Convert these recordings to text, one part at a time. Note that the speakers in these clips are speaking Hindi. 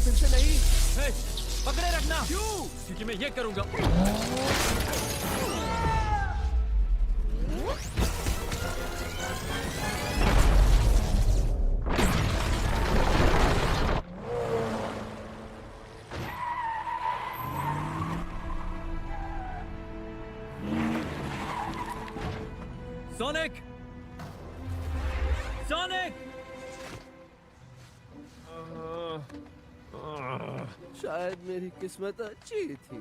फिर से नहीं। हे, पकड़े रखना। क्यों? क्योंकि मैं ये करूंगा। Sonic, sonic. शायद मेरी किस्मत अच्छी थी।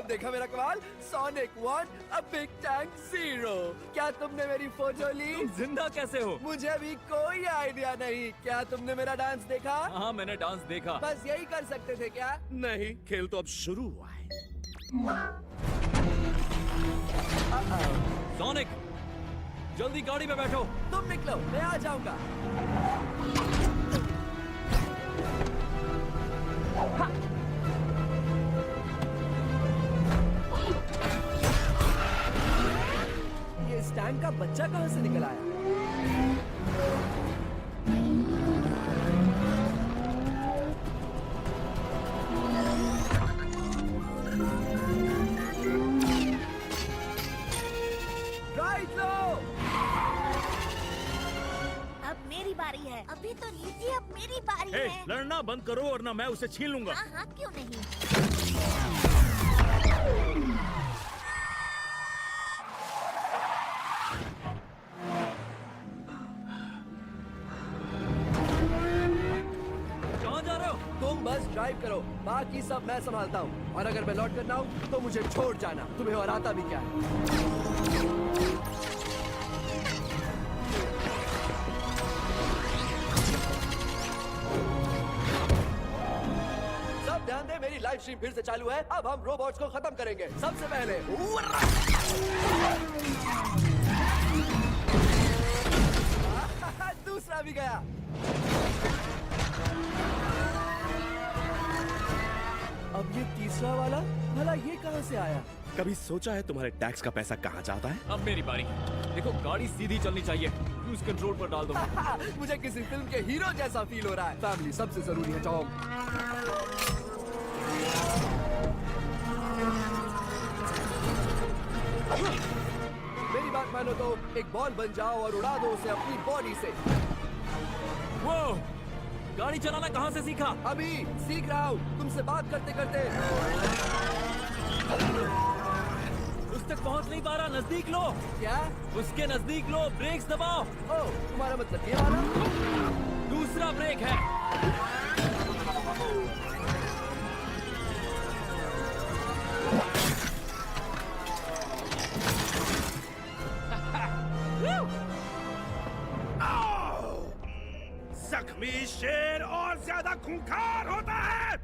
देखा मेरा कमाल। Sonic 1 a big tank 0। क्या तुमने मेरी फोटो ली? तुम जिंदा कैसे हो? मुझे अभी कोई आइडिया नहीं। क्या तुमने मेरा डांस देखा? हाँ, मैंने डांस देखा। बस यही कर सकते थे क्या? नहीं, खेल तो अब शुरू हुआ है। सोनिक, जल्दी गाड़ी में बैठो। तुम निकलो, मैं आ जाऊंगा। ये इस टैंक का बच्चा कहां से निकल आया? राइट लो। अब मेरी बारी है। अभी तो लीजिए, अब मेरी बारी हे, है। लड़ना बंद करो वरना मैं उसे छीन लूंगा। हाँ हाँ, क्यों नहीं। कहाँ जा रहे हो? तुम बस ड्राइव करो, बाकी सब मैं संभालता हूँ। और अगर मैं लौट कर ना हूँ तो मुझे छोड़ जाना। तुम्हें और आता भी क्या है? सब ध्यान दे, मेरी लाइव स्ट्रीम फिर से चालू है। अब हम रोबोट्स को खत्म करेंगे। सबसे पहले दूसरा भी गया। अब ये तीसरा वाला, भला ये कहां से आया? कभी सोचा है तुम्हारे टैक्स का पैसा कहाँ जाता है? अब मेरी बारी। देखो, गाड़ी सीधी चलनी चाहिए। क्रूज कंट्रोल पर डाल दो। मुझे किसी फिल्म के हीरो जैसा फील हो रहा है। फैमिली सबसे जरूरी है टॉम। मेरी बात मानो तो एक बॉल बन जाओ और उड़ा दो उसे अपनी बॉडी से। वो गाड़ी चलाना कहाँ से सीखा? अभी सीख रहा हूँ, तुमसे बात करते करते। उस तक पहुँच नहीं पा रहा। नजदीक लो। क्या? उसके नजदीक लो। ब्रेक्स दबाओ। ओ, तुम्हारा मतलब ये वाला? दूसरा ब्रेक है। जख्मी शेर और ज्यादा खूंखार होता है।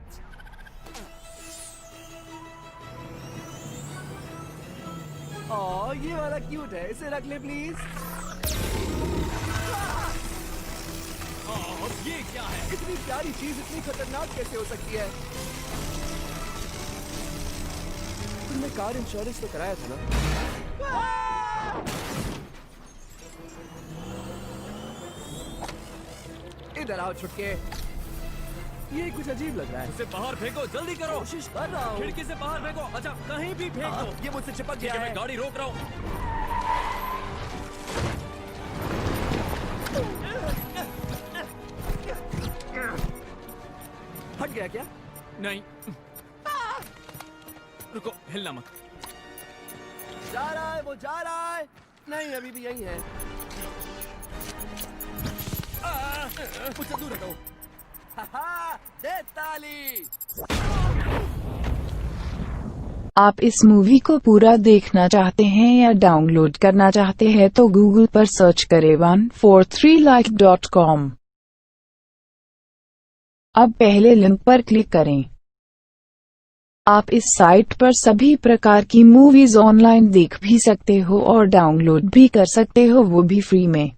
ओ, ये वाला क्यूट है, इसे रख ले प्लीज। अब ये क्या है? इतनी प्यारी चीज इतनी खतरनाक कैसे हो सकती है? तुमने कार इंश्योरेंस तो कराया था ना? इधर आओ छुटके। ये कुछ अजीब लग रहा है। उसे बाहर फेंको। जल्दी करो। कोशिश कर रहा हूँ। खिड़की से बाहर फेंको। अच्छा, कहीं भी फेंक दो। ये मुझसे चिपक ठीक गया है, है। मैं गाड़ी रोक रहा हूँ। हट गया क्या? नहीं, रुको, हिलना मत। जा रहा है, वो जा रहा है। नहीं, अभी भी यही है। मुझसे दूर हटो। दे ताली। आप इस मूवी को पूरा देखना चाहते हैं या डाउनलोड करना चाहते हैं तो गूगल पर सर्च करें 143like.com। अब पहले लिंक पर क्लिक करें। आप इस साइट पर सभी प्रकार की मूवीज ऑनलाइन देख भी सकते हो और डाउनलोड भी कर सकते हो, वो भी फ्री में।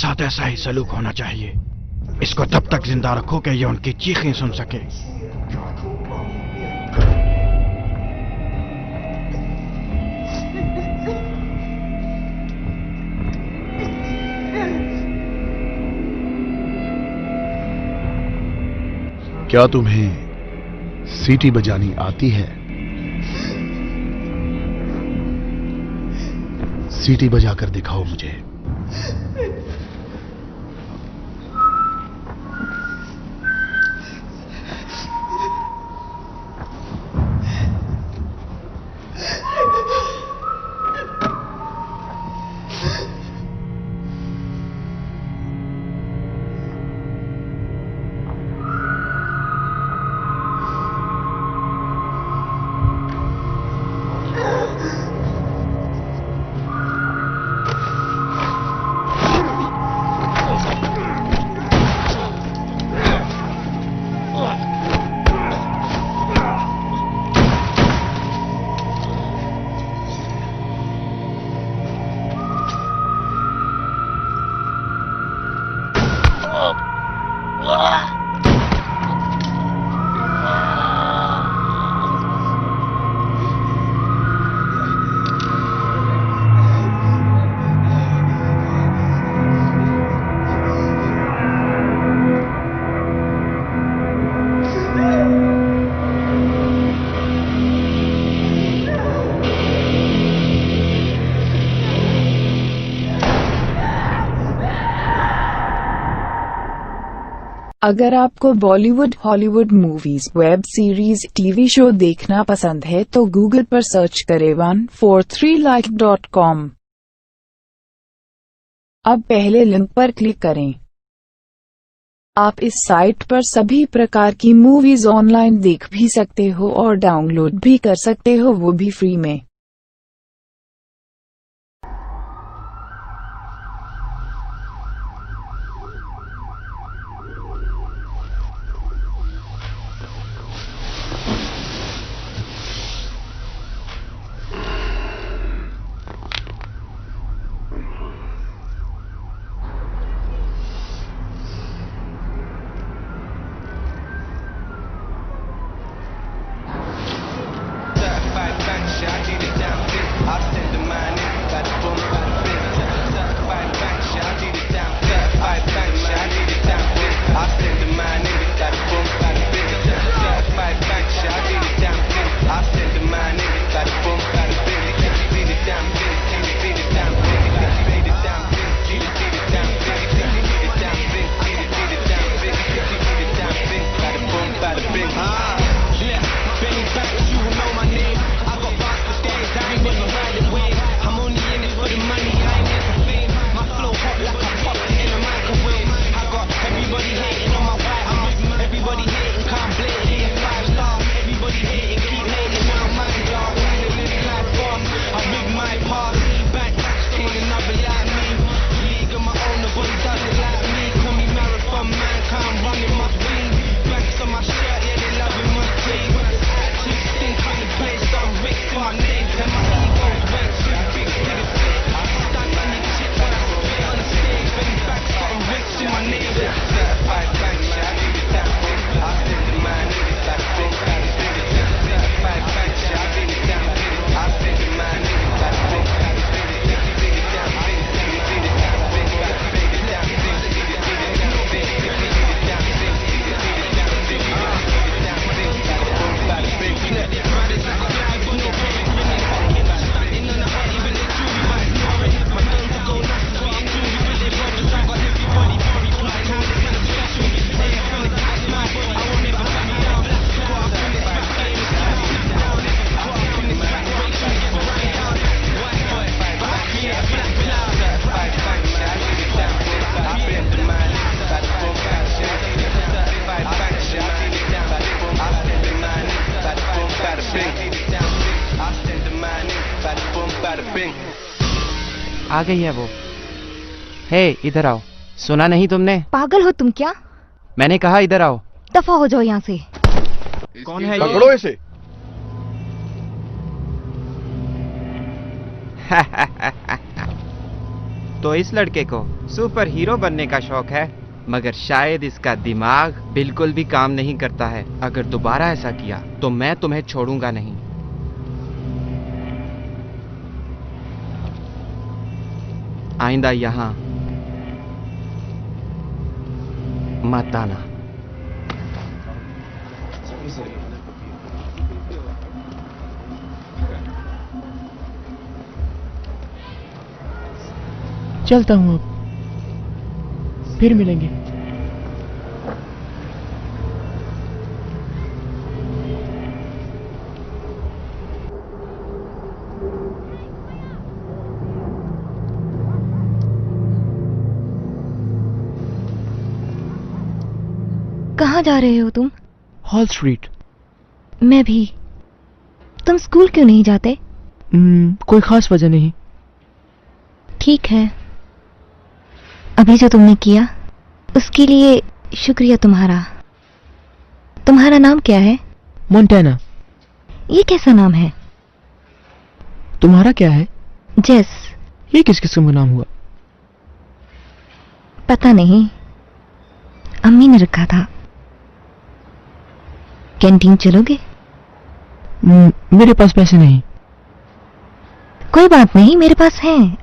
साथ ऐसा ही सलूक होना चाहिए। इसको तब तक जिंदा रखो कि ये उनकी चीखें सुन सके। क्या तुम्हें सीटी बजानी आती है? सीटी बजाकर दिखाओ मुझे। अगर आपको Bollywood, Hollywood movies, web series, TV show देखना पसंद है तो गूगल पर सर्च करें 143like.com। अब पहले लिंक पर क्लिक करें। आप इस साइट पर सभी प्रकार की मूवीज ऑनलाइन देख भी सकते हो और डाउनलोड भी कर सकते हो, वो भी फ्री में। आ गई है वो। हे इधर आओ। सुना नहीं तुमने? पागल हो तुम क्या? मैंने कहा इधर आओ। दफा हो जाओ यहाँ से। कौन है पकड़ो इसे। तो इस लड़के को सुपर हीरो बनने का शौक है, मगर शायद इसका दिमाग बिल्कुल भी काम नहीं करता है। अगर दोबारा ऐसा किया तो मैं तुम्हें छोड़ूंगा नहीं। आइंदा यहाँ मत आना। चलता हूँ, अब फिर मिलेंगे। कहाँ जा रहे हो तुम? Hall street. मैं भी। तुम स्कूल क्यों नहीं जाते? कोई खास वजह नहीं। ठीक है, अभी जो तुमने किया उसके लिए शुक्रिया तुम्हारा। तुम्हारा नाम क्या है? मोंटेना। ये कैसा नाम है? तुम्हारा क्या है? जेस। ये किस किस्म का नाम हुआ? पता नहीं, अम्मी ने रखा था। कैंटीन चलोगे? मेरे पास पैसे नहीं। कोई बात नहीं, मेरे पास हैं।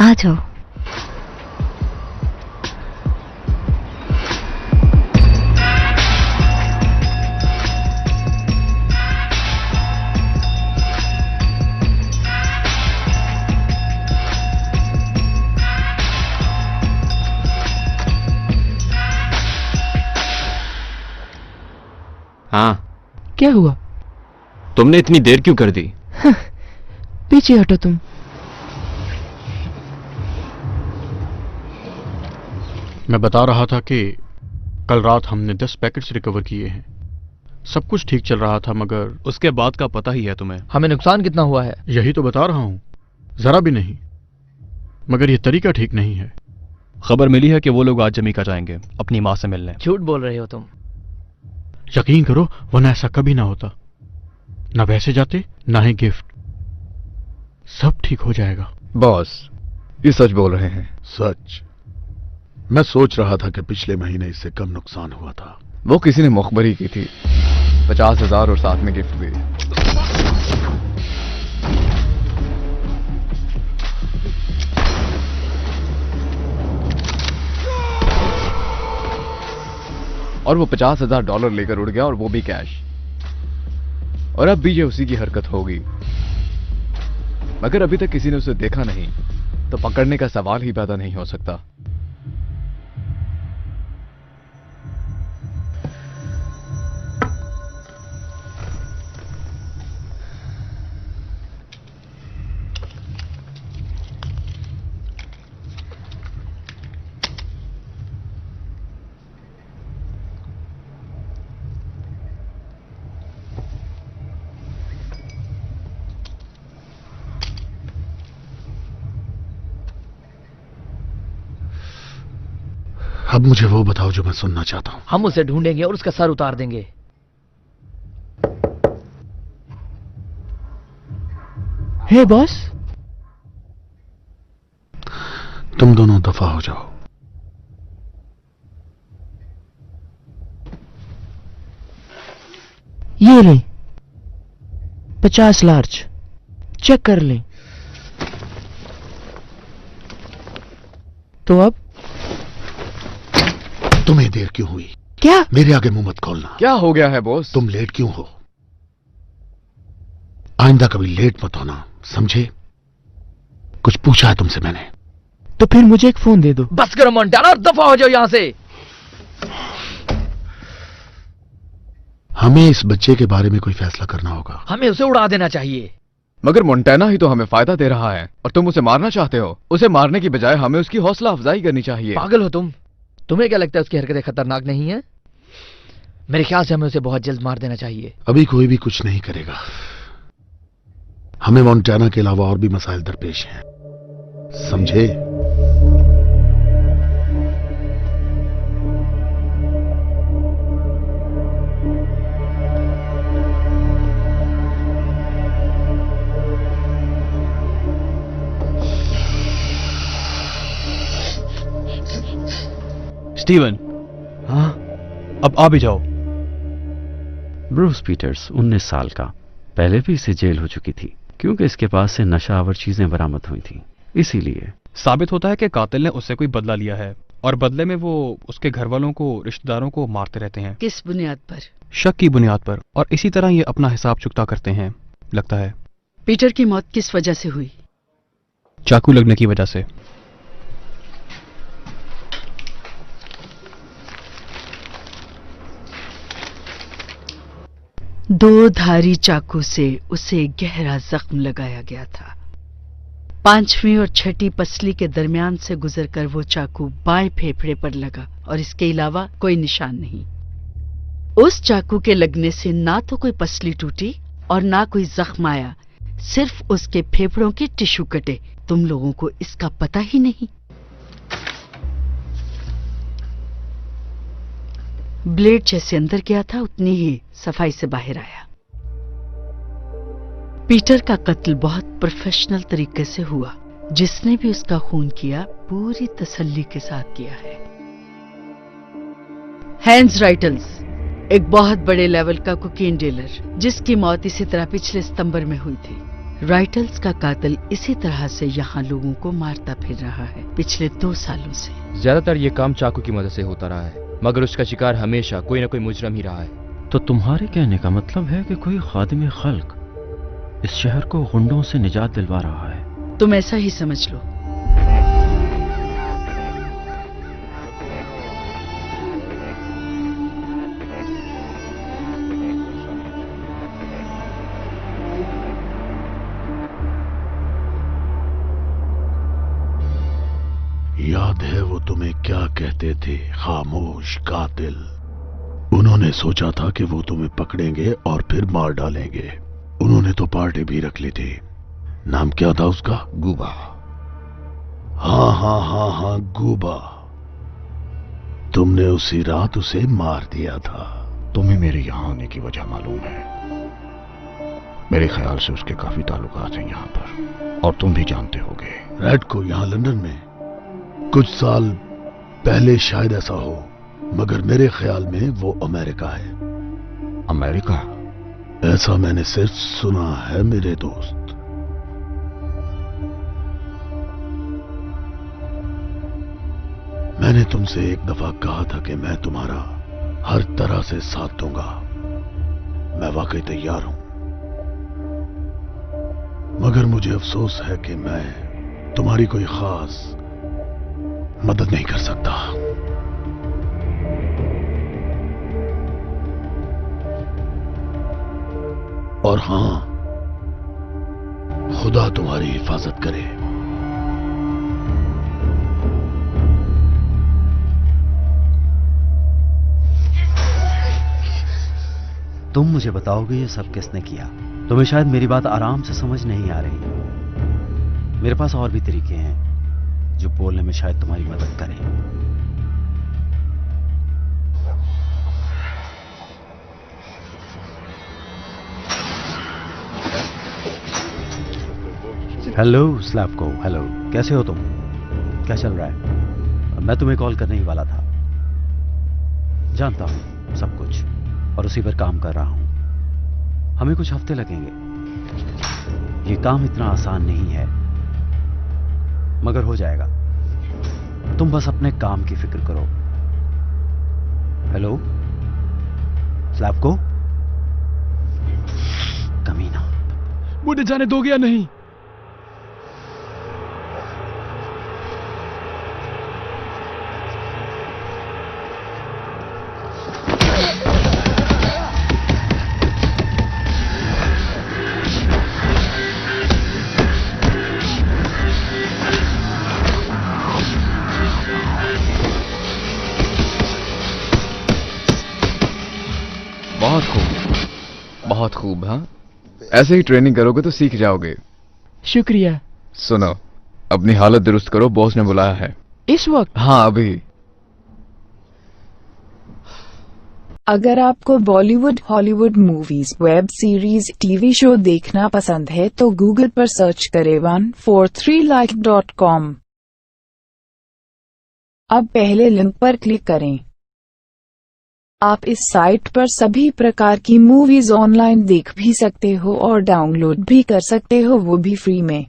आ जाओ। हाँ, क्या हुआ? तुमने इतनी देर क्यों कर दी? पीछे हटो तुम। मैं बता रहा था कि कल रात हमने 10 पैकेट्स रिकवर किए हैं। सब कुछ ठीक चल रहा था, मगर उसके बाद का पता ही है तुम्हें। हमें नुकसान कितना हुआ है? यही तो बता रहा हूं, जरा भी नहीं। मगर यह तरीका ठीक नहीं है। खबर मिली है कि वो लोग आज जमीका जाएंगे अपनी माँ से मिलने। झूठ बोल रहे हो तुम। यकीन करो, वरना ऐसा कभी ना होता। ना वैसे जाते, ना ही गिफ्ट। सब ठीक हो जाएगा। बॉस, ये सच बोल रहे हैं? सच। मैं सोच रहा था कि पिछले महीने इससे कम नुकसान हुआ था। वो किसी ने मुखबरी की थी, 50,000 और साथ में गिफ्ट भी। और वो $50,000 लेकर उड़ गया, और वो भी कैश। और अब भी ये उसी की हरकत होगी। मगर अभी तक किसी ने उसे देखा नहीं, तो पकड़ने का सवाल ही पैदा नहीं हो सकता। अब मुझे वो बताओ जो मैं सुनना चाहता हूं। हम उसे ढूंढेंगे और उसका सर उतार देंगे। हे बॉस, तुम दोनों दफा हो जाओ। ये ले 50 लार्ज, चेक कर लें। तो अब तुम्हें देर क्यों हुई? क्या? मेरे आगे मुंह मत खोलना। क्या हो गया है बॉस? तुम लेट क्यों हो? आइंदा कभी लेट मत होना, समझे? कुछ पूछा है तुमसे मैंने। तो फिर मुझे एक फोन दे दो। बस करो मोंटाना और दफा हो जाओ यहां से। हमें इस बच्चे के बारे में कोई फैसला करना होगा। हमें उसे उड़ा देना चाहिए। मगर मोंटाना ही तो हमें फायदा दे रहा है, और तुम उसे मारना चाहते हो। उसे मारने की बजाय हमें उसकी हौसला अफजाई करनी चाहिए। पागल हो तुम? तुम्हें क्या लगता है उसकी हरकतें खतरनाक नहीं है? मेरे ख्याल से हमें उसे बहुत जल्द मार देना चाहिए। अभी कोई भी कुछ नहीं करेगा। हमें मोंटाना के अलावा और भी मसाइल दरपेश हैं, समझे? स्टीवन। हाँ, अब आ भी जाओ। ब्रूस पीटर्स 19 साल का, पहले भी इसे जेल हो चुकी थी क्योंकि इसके पास से नशा आवर चीजें बरामद हुई थी। इसीलिए साबित होता है कि कातिल ने उससे कोई बदला लिया है और बदले में वो उसके घर वालों को, रिश्तेदारों को मारते रहते हैं। किस बुनियाद पर? शक की बुनियाद पर, और इसी तरह ये अपना हिसाब चुकता करते हैं, लगता है। पीटर की मौत किस वजह से हुई? चाकू लगने की वजह से। दो धारी चाकू से उसे गहरा जख्म लगाया गया था। 5वीं और 6ठी पसली के दरमियान से गुजरकर वो चाकू बाएं फेफड़े पर लगा और इसके अलावा कोई निशान नहीं। उस चाकू के लगने से ना तो कोई पसली टूटी और ना कोई जख्म आया, सिर्फ उसके फेफड़ों के टिश्यू कटे। तुम लोगों को इसका पता ही नहीं। ब्लेड जैसे अंदर गया था उतनी ही सफाई से बाहर आया। पीटर का कत्ल बहुत प्रोफेशनल तरीके से हुआ। जिसने भी उसका खून किया पूरी तसल्ली के साथ किया है। हैंस राइटल्स, एक बहुत बड़े लेवल का कोकीन डीलर, जिसकी मौत इसी तरह पिछले सितंबर में हुई थी। राइटल्स का कातिल इसी तरह से यहाँ लोगों को मारता फिर रहा है पिछले 2 सालों से। ज्यादातर ये काम चाकू की मदद से होता रहा है, मगर उसका शिकार हमेशा कोई ना कोई मुजरम ही रहा है। तो तुम्हारे कहने का मतलब है कि कोई खादिम खल्क इस शहर को गुंडों से निजात दिलवा रहा है? तुम ऐसा ही समझ लो। याद है वो तुम्हें क्या कहते थे? खामोश कातिल। उन्होंने सोचा था कि वो तुम्हें पकड़ेंगे और फिर मार डालेंगे। उन्होंने तो पार्टी भी रख ली थी। नाम क्या था उसका? गुबा। हाँ हाँ हाँ हाँ, गुबा। तुमने उसी रात उसे मार दिया था। तुम्हें मेरे यहाँ आने की वजह मालूम है? मेरे ख्याल से उसके काफी ताल्लुकात हैं यहाँ पर, और तुम भी जानते होगे। रेड को यहाँ लंदन में कुछ साल पहले शायद ऐसा हो, मगर मेरे ख्याल में वो अमेरिका है। अमेरिका? ऐसा मैंने सिर्फ सुना है मेरे दोस्त। मैंने तुमसे एक दफा कहा था कि मैं तुम्हारा हर तरह से साथ दूंगा। मैं वाकई तैयार हूं, मगर मुझे अफसोस है कि मैं तुम्हारी कोई खास मदद नहीं कर सकता। और हां, खुदा तुम्हारी हिफाजत करे। तुम मुझे बताओगे ये सब किसने किया? तुम्हें शायद मेरी बात आराम से समझ नहीं आ रही। मेरे पास और भी तरीके हैं जो बोलने में शायद तुम्हारी मदद करें। हेलो स्लैपको, हेलो, कैसे हो तुम? क्या चल रहा है? मैं तुम्हें कॉल करने ही वाला था। जानता हूं सब कुछ और उसी पर काम कर रहा हूं। हमें कुछ हफ्ते लगेंगे। ये काम इतना आसान नहीं है, मगर हो जाएगा। तुम बस अपने काम की फिक्र करो। हेलो स्लैपको? कमीना, मुझे जाने दोगे या नहीं? बहुत खूब, बहुत खूब। हाँ, ऐसे ही ट्रेनिंग करोगे तो सीख जाओगे। शुक्रिया। सुनो, अपनी हालत दुरुस्त करो, बॉस ने बुलाया है। इस वक्त? हाँ, अभी। अगर आपको Bollywood, Hollywood movies, web series, TV show देखना पसंद है तो गूगल पर सर्च करें 143like.com। अब पहले लिंक पर क्लिक करें। आप इस साइट पर सभी प्रकार की मूवीज ऑनलाइन देख भी सकते हो और डाउनलोड भी कर सकते हो, वो भी फ्री में।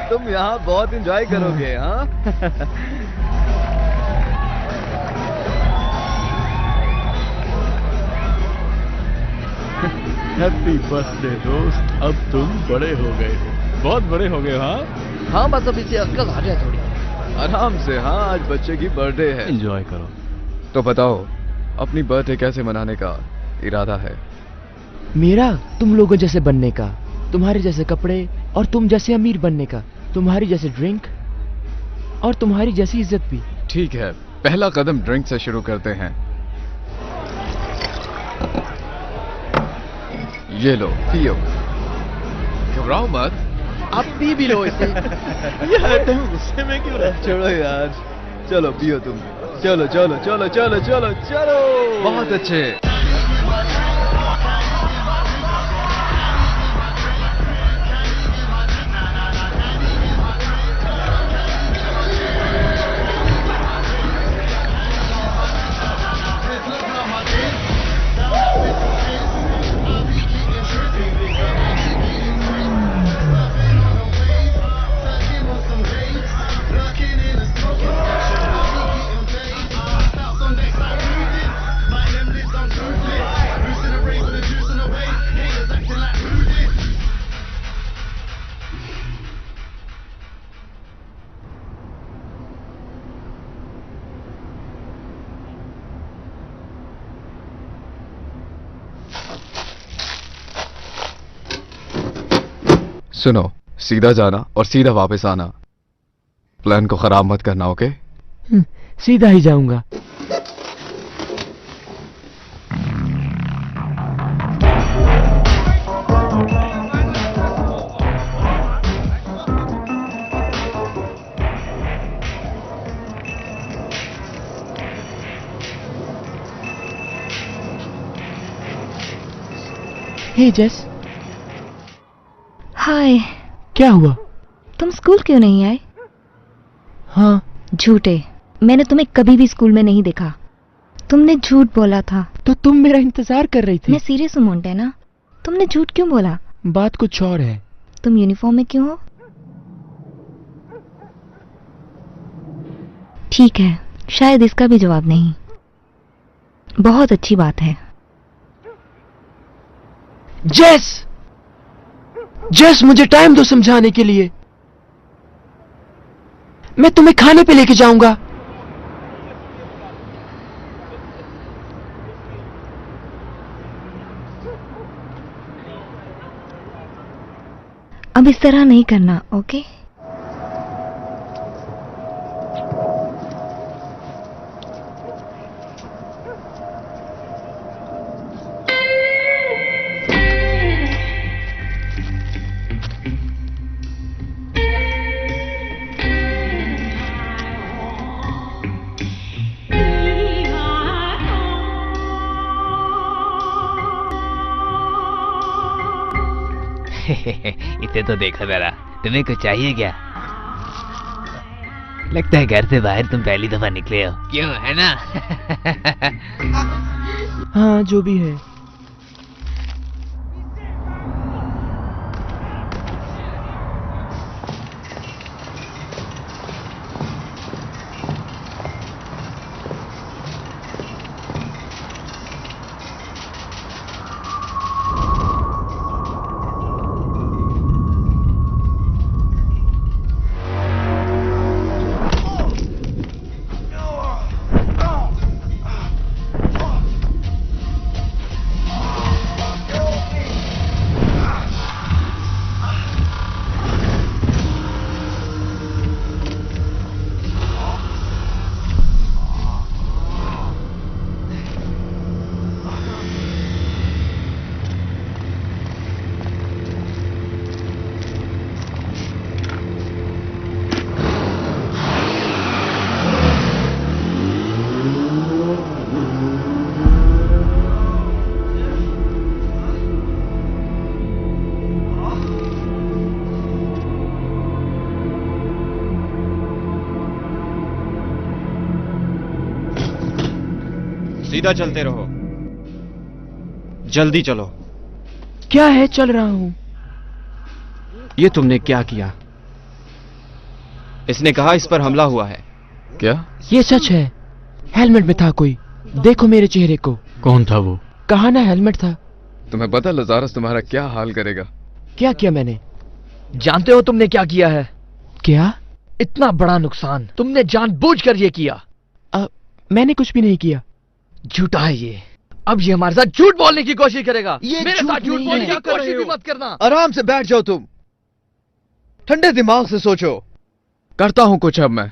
तुम यहाँ बहुत एंजॉय करोगे, हाँ? हैप्पी बर्थडे दोस्त, अब तुम बड़े हो गए हो, बहुत बड़े हो गए। हाँ हाँ, बस अब इसे अक्ल आ जाए थोड़ी। आराम से। हाँ, आज बच्चे की बर्थडे है, एंजॉय करो। तो बताओ, अपनी बर्थडे कैसे मनाने का इरादा है? मेरा तुम लोगों जैसे बनने का, तुम्हारे जैसे कपड़े और तुम जैसे अमीर बनने का, तुम्हारी जैसे ड्रिंक और तुम्हारी जैसी इज्जत भी। ठीक है, पहला कदम ड्रिंक से शुरू करते हैं। ये लो, पियो। घबराओ मत। आप पी भी लो इसे। यार तुम गुस्से में क्यों रहते हो? छोड़ो यार, चलो पियो तुम। चलो चलो चलो चलो चलो चलो। बहुत अच्छे। सुनो, सीधा जाना और सीधा वापस आना। प्लान को खराब मत करना, ओके? सीधा ही जाऊंगा। हे जेस। हाय। क्या हुआ? तुम स्कूल क्यों नहीं आए? हाँ। झूठे, मैंने तुम्हें कभी भी स्कूल में नहीं देखा। तुमने झूठ बोला था। तो तुम मेरा इंतजार कर रही थी। मैं सीरियस हूँ मोंटेना, तुमने झूठ क्यों बोला? बात कुछ और है। तुम यूनिफॉर्म में क्यों हो? ठीक है, शायद इसका भी जवाब नहीं। बहुत अच्छी बात है। जेस! जेस, मुझे टाइम दो समझाने के लिए। मैं तुम्हें खाने पे लेके जाऊंगा। अब इस तरह नहीं करना, ओके? इसे तो देखो जरा, तुम्हें कुछ चाहिए क्या? लगता है घर से बाहर तुम पहली दफा निकले हो, क्यों है ना? हाँ, जो भी है। सीधा चलते रहो, जल्दी चलो। क्या है, चल रहा हूं। ये तुमने क्या किया? इसने कहा इस पर हमला हुआ है। क्या? ये सच है। हेलमेट में था कोई, देखो मेरे चेहरे को। कौन था वो? कहा ना हेलमेट था। तुम्हें पता लजारस तुम्हारा क्या हाल करेगा? क्या किया मैंने? जानते हो तुमने क्या किया है? क्या? इतना बड़ा नुकसान तुमने जानबूझकर ये किया। मैंने कुछ भी नहीं किया। झूठा है ये। अब ये हमारे साथ झूठ बोलने की कोशिश करेगा। ये मेरे साथ झूठ नहीं बोलने है। की कोशिश भी मत करना। आराम से बैठ जाओ तुम, ठंडे दिमाग से सोचो। करता हूं कुछ अब मैं।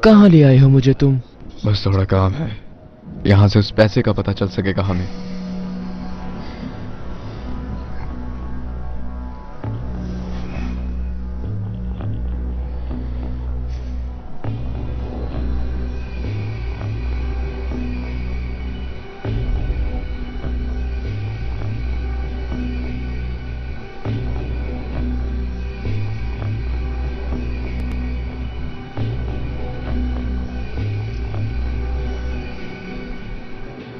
कहाँ ले आए हो मुझे तुम? बस थोड़ा काम है, यहां से उस पैसे का पता चल सकेगा हमें।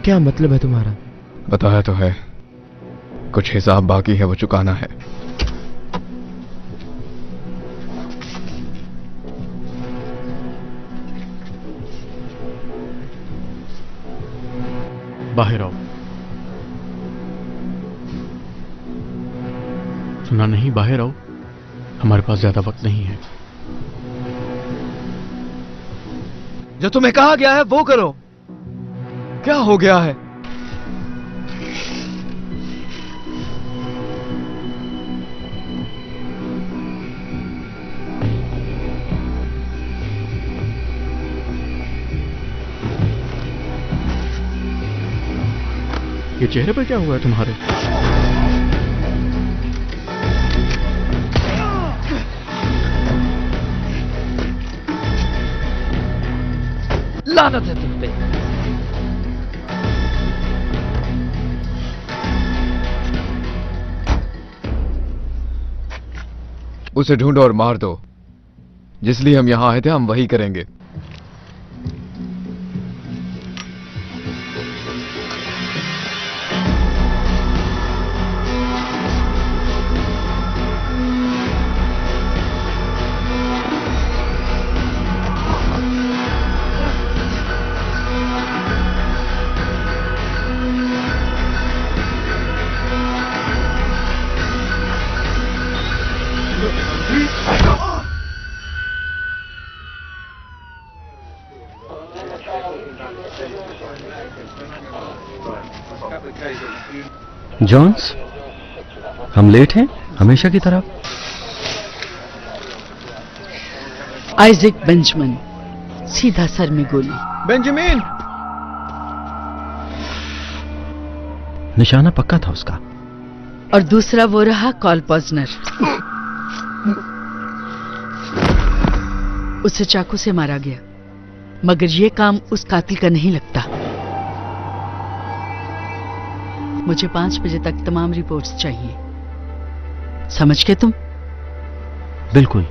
क्या मतलब है तुम्हारा? बताया तो है, कुछ हिसाब बाकी है, वो चुकाना है। बाहर आओ। सुना नहीं? बाहर आओ, हमारे पास ज्यादा वक्त नहीं है। जो तुम्हें कहा गया है वो करो। क्या हो गया है? ये चेहरे पर क्या हुआ है तुम्हारे? लानत है तुम पे। उसे ढूंढो और मार दो। जिस लिए हम यहां आए थे हम वही करेंगे। जॉन्स, हम लेट हैं हमेशा की तरह। आइजैक बेंजामिन, सीधा सर में गोली। बेंजामिन! निशाना पक्का था उसका। और दूसरा वो रहा कॉल पॉजनर। उसे चाकू से मारा गया, मगर ये काम उस कातिल का नहीं लगता। मुझे 5 बजे तक तमाम रिपोर्ट्स चाहिए, समझ के तुम? बिल्कुल।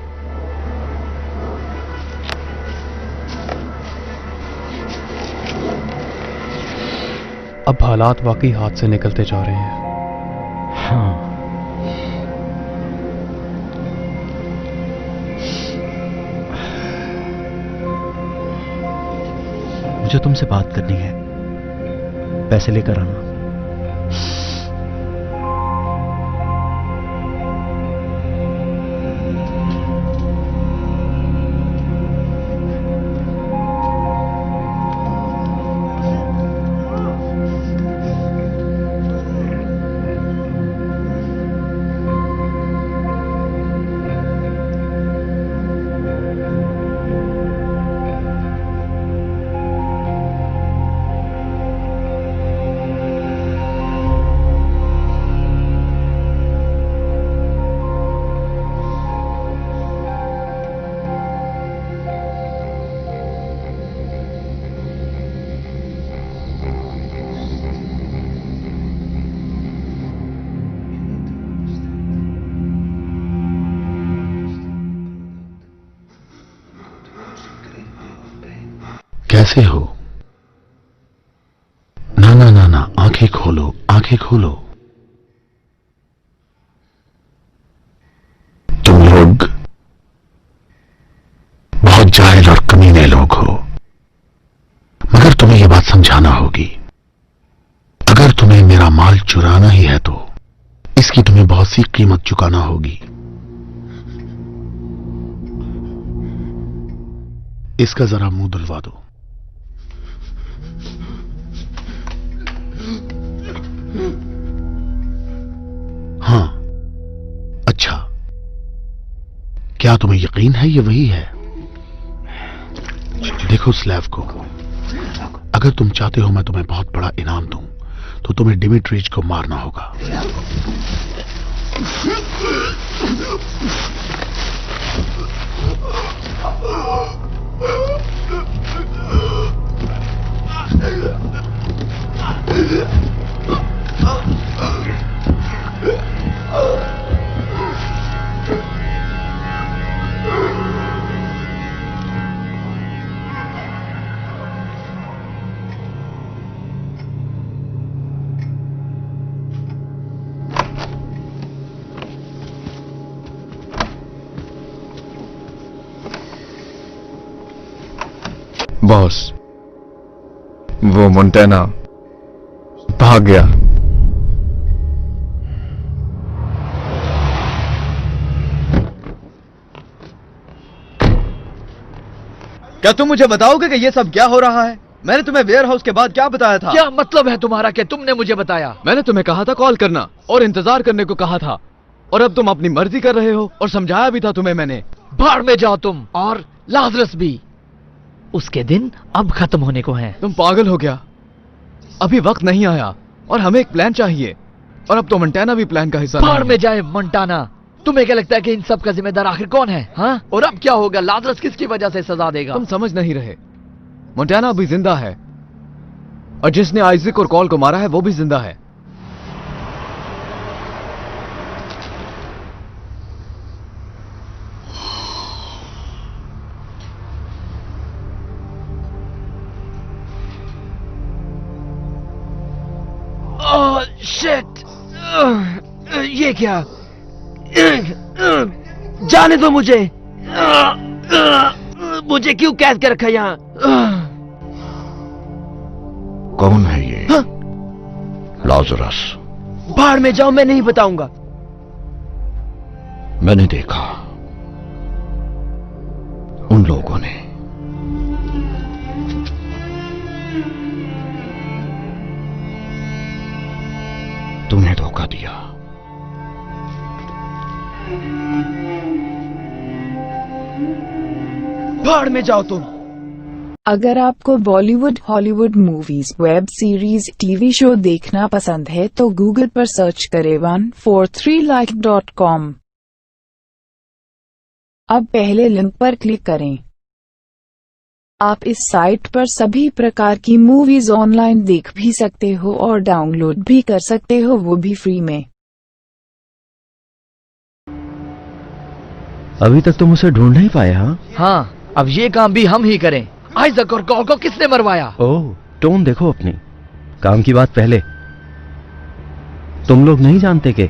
अब हालात वाकई हाथ से निकलते जा रहे हैं। हाँ, मुझे तुमसे बात करनी है। पैसे लेकर आना। कैसे हो? ना ना ना ना, आंखें खोलो, आंखें खोलो। तुम लोग बहुत जाहिल और कमीने लोग हो, मगर तुम्हें यह बात समझाना होगी। अगर तुम्हें मेरा माल चुराना ही है तो इसकी तुम्हें बहुत सी कीमत चुकाना होगी। इसका जरा मुंह धुलवा दो। हाँ, अच्छा, क्या तुम्हें यकीन है ये वही है? देखो स्लैव को, अगर तुम चाहते हो मैं तुम्हें बहुत बड़ा इनाम दूं तो तुम्हें डिमिट्रीज को मारना होगा। बॉस, वो मोंटेना भाग गया। क्या तुम मुझे बताओगे कि ये सब क्या हो रहा है? मैंने तुम्हें वेयर हाउस के बाद क्या बताया था? क्या मतलब है तुम्हारा कि तुमने मुझे बताया? मैंने तुम्हें कहा था कॉल करना और इंतजार करने को कहा था, और अब तुम अपनी मर्जी कर रहे हो, और समझाया भी था तुम्हें मैंने। भाड़ में जाओ तुम, और लाजरस भी। उसके दिन अब खत्म होने को हैं। तुम पागल हो गया? अभी वक्त नहीं आया और हमें एक प्लान चाहिए, और अब तो मोंटेना भी प्लान का हिस्सा नहीं है। भाड़ में जाए मोंटाना। तुम्हें क्या लगता है कि इन सब का जिम्मेदार आखिर कौन है? हाँ? और अब क्या होगा? लाजरस किसकी वजह से सजा देगा? तुम समझ नहीं रहे। मोंटेना अभी जिंदा है, और जिसने आइजक और कॉल को मारा है वो भी जिंदा है। शिट! ये क्या? जाने दो मुझे। मुझे क्यों कैद कर रखा यहाँ? कौन है ये? लाजरस। भाड़ में जाओ, मैं नहीं बताऊंगा। मैंने देखा उन लोगों ने तुम्हें धोखा दिया। भाड़ में जाओ तुम। अगर आपको Bollywood, Hollywood movies, web series, TV show देखना पसंद है तो गूगल पर सर्च करें 143like.com। अब पहले लिंक पर क्लिक करें। आप इस साइट पर सभी प्रकार की मूवीज ऑनलाइन देख भी सकते हो और डाउनलोड भी कर सकते हो, वो भी फ्री में। अभी तक तुम उसे ढूंढ नहीं पाए? हाँ, अब ये काम भी हम ही करें। आइजक और कॉल को किसने मरवाया? ओह, टोन देखो अपनी। काम की बात पहले। तुम लोग नहीं जानते कि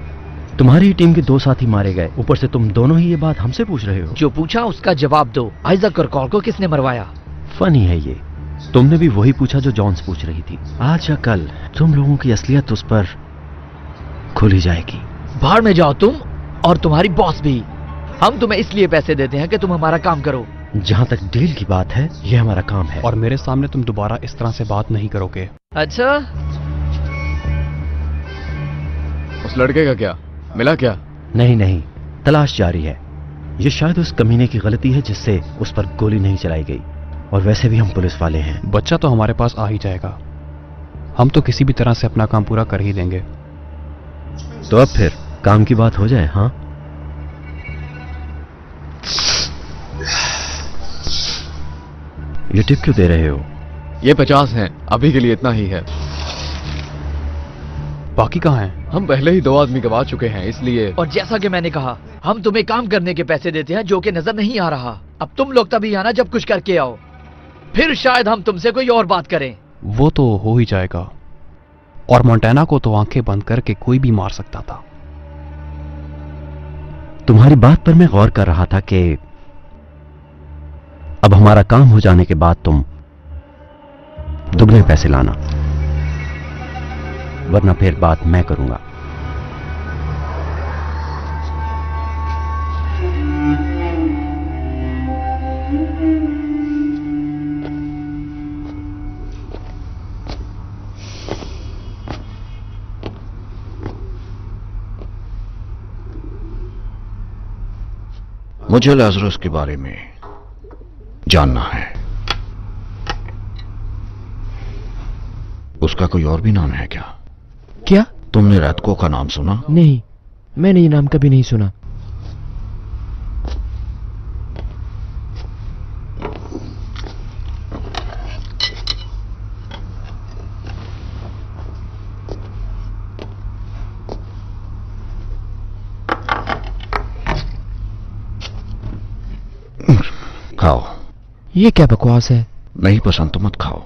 तुम्हारी ही टीम के 2 साथी मारे गए, ऊपर से तुम दोनों ही ये बात हमसे पूछ रहे हो? जो पूछा उसका जवाब दो। आइजक और कॉल को किसने मरवाया? फनी है ये। तुमने भी वही पूछा जो जॉन्स पूछ रही थी। आज या कल तुम लोगों की असलियत उस पर खुली जाएगी। भाड़ में जाओ तुम और तुम्हारी बॉस भी। हम तुम्हें इसलिए पैसे देते हैं कि तुम हमारा काम करो। जहाँ तक डील की बात है, यह हमारा काम है। और मेरे सामने तुम दोबारा इस तरह से बात नहीं करोगे। अच्छा, उस लड़के का क्या मिला? क्या नहीं नहीं, तलाश जारी है। ये शायद उस कमीने की गलती है जिससे उस पर गोली नहीं चलाई गई, और वैसे भी हम पुलिस वाले हैं। बच्चा तो हमारे पास आ ही जाएगा। हम तो किसी भी तरह से अपना काम पूरा कर ही देंगे। तो अब फिर काम की बात हो जाए। हाँ, ये टिप क्यों दे रहे हो? ये 50 हैं, अभी के लिए इतना ही है। बाकी कहाँ हैं? हम पहले ही 2 आदमी गवा चुके हैं, इसलिए। और जैसा कि मैंने कहा, हम तुम्हें काम करने के पैसे देते हैं जो कि नजर नहीं आ रहा। अब तुम लोग तभी आना जब कुछ करके आओ। फिर शायद हम तुमसे कोई और बात करें। वो तो हो ही जाएगा, और मोंटेना को तो आंखें बंद करके कोई भी मार सकता था। तुम्हारी बात पर मैं गौर कर रहा था कि अब हमारा काम हो जाने के बाद तुम दुगने पैसे लाना, वरना फिर बात मैं करूंगा। मुझे लाजरस के बारे में जानना है। उसका कोई और भी नाम है क्या? क्या? तुमने रैतको का नाम सुना? नहीं, मैंने ये नाम कभी नहीं सुना। खाओ। ये क्या बकवास है? नहीं पसंद तो मत खाओ।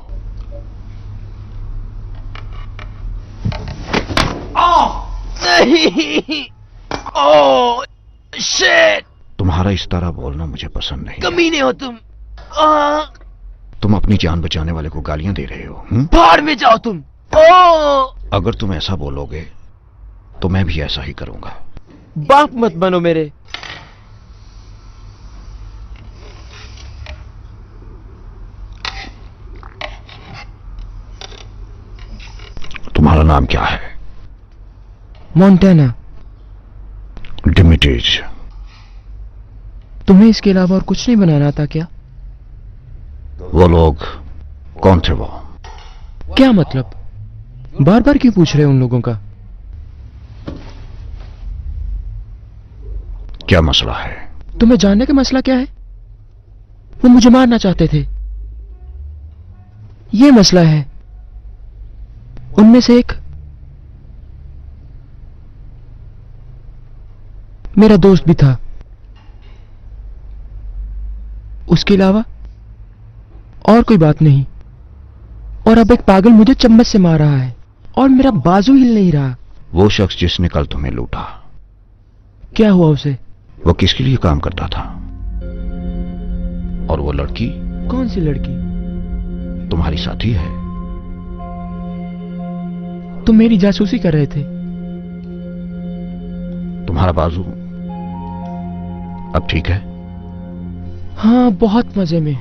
नहीं। Oh shit. तुम्हारा इस तरह बोलना मुझे पसंद नहीं। कमीने हो तुम। तुम अपनी जान बचाने वाले को गालियां दे रहे हो। भाड़ में जाओ तुम। ओह। अगर तुम ऐसा बोलोगे तो मैं भी ऐसा ही करूंगा। बाप मत बनो मेरे। तुम्हारा नाम क्या है? मोंटेना। डिमिट्रिज। तुम्हें इसके अलावा और कुछ नहीं बनाना था क्या? वो लोग कौन थे? वो क्या मतलब? बार बार क्यों पूछ रहे हो उन लोगों का? क्या मसला है? तुम्हें जानने का मसला क्या है? वो मुझे मारना चाहते थे, ये मसला है। उनमें से एक मेरा दोस्त भी था। उसके अलावा और कोई बात नहीं। और अब एक पागल मुझे चम्मच से मार रहा है और मेरा बाजू हिल नहीं रहा। वो शख्स जिसने कल तुम्हें लूटा, क्या हुआ उसे? वो किसके लिए काम करता था? और वो लड़की? कौन सी लड़की? तुम्हारी साथी है। तुम मेरी जासूसी कर रहे थे। तुम्हारा बाजू अब ठीक है? हाँ, बहुत मजे में।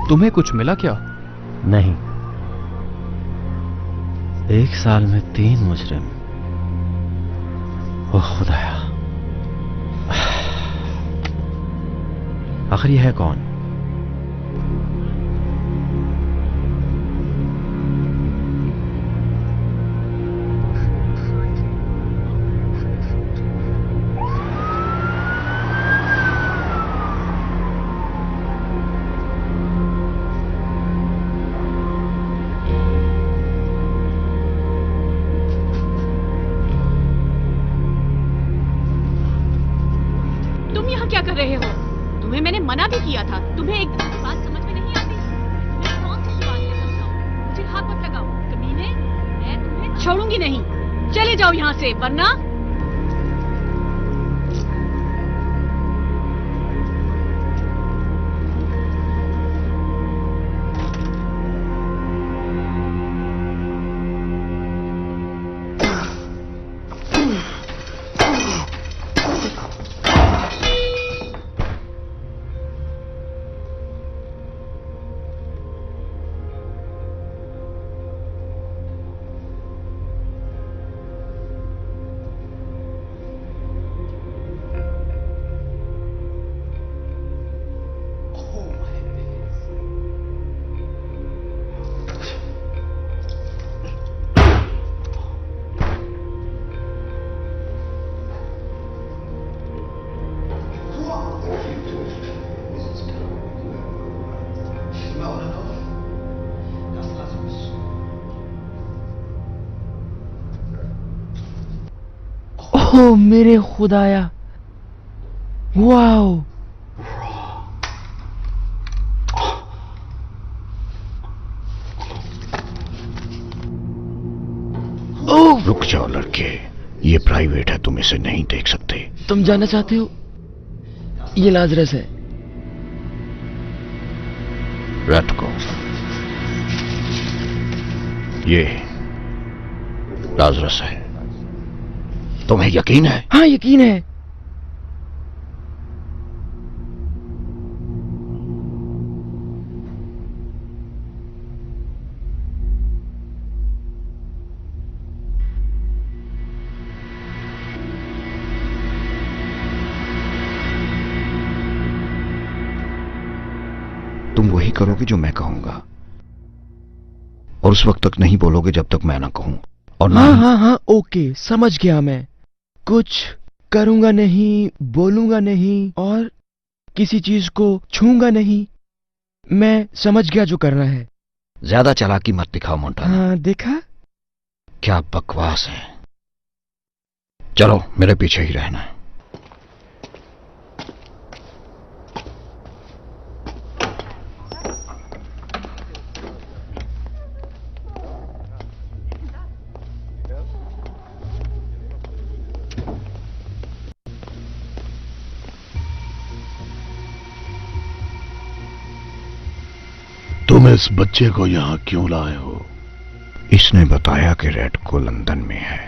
तुम्हें कुछ मिला क्या? नहीं। 1 साल में 3 मुजरिम। ओह खुदाया, आखिर यह है कौन? क्या कर रहे हो? तुम्हें मैंने मना भी किया था। तुम्हें एक बात समझ में नहीं आती? तुम्हें कौन सी बात है समझाऊं? मुझे हाथ मत लगाओ कमीने, मैं तुम्हें छोड़ूंगी नहीं। चले जाओ यहाँ से, वरना हो मेरे खुदाया, वाओ। रुक जाओ लड़के, ये प्राइवेट है, तुम इसे नहीं देख सकते। तुम जानना चाहते हो? ये लाजरस है। रेड को ये लाजरस है। तुम्हें यकीन है? हाँ यकीन है। तुम वही करोगे जो मैं कहूंगा, और उस वक्त तक नहीं बोलोगे जब तक मैं ना कहूं। और ना हाँ, ओके, समझ गया। मैं कुछ करूंगा नहीं, बोलूंगा नहीं, और किसी चीज को छूंगा नहीं। मैं समझ गया जो करना है। ज्यादा चालाकी मत दिखाओ मोंटाना। हाँ, देखा? क्या बकवास है। चलो मेरे पीछे ही रहना। तुम इस बच्चे को यहां क्यों लाए हो? इसने बताया कि रेड को लंदन में है।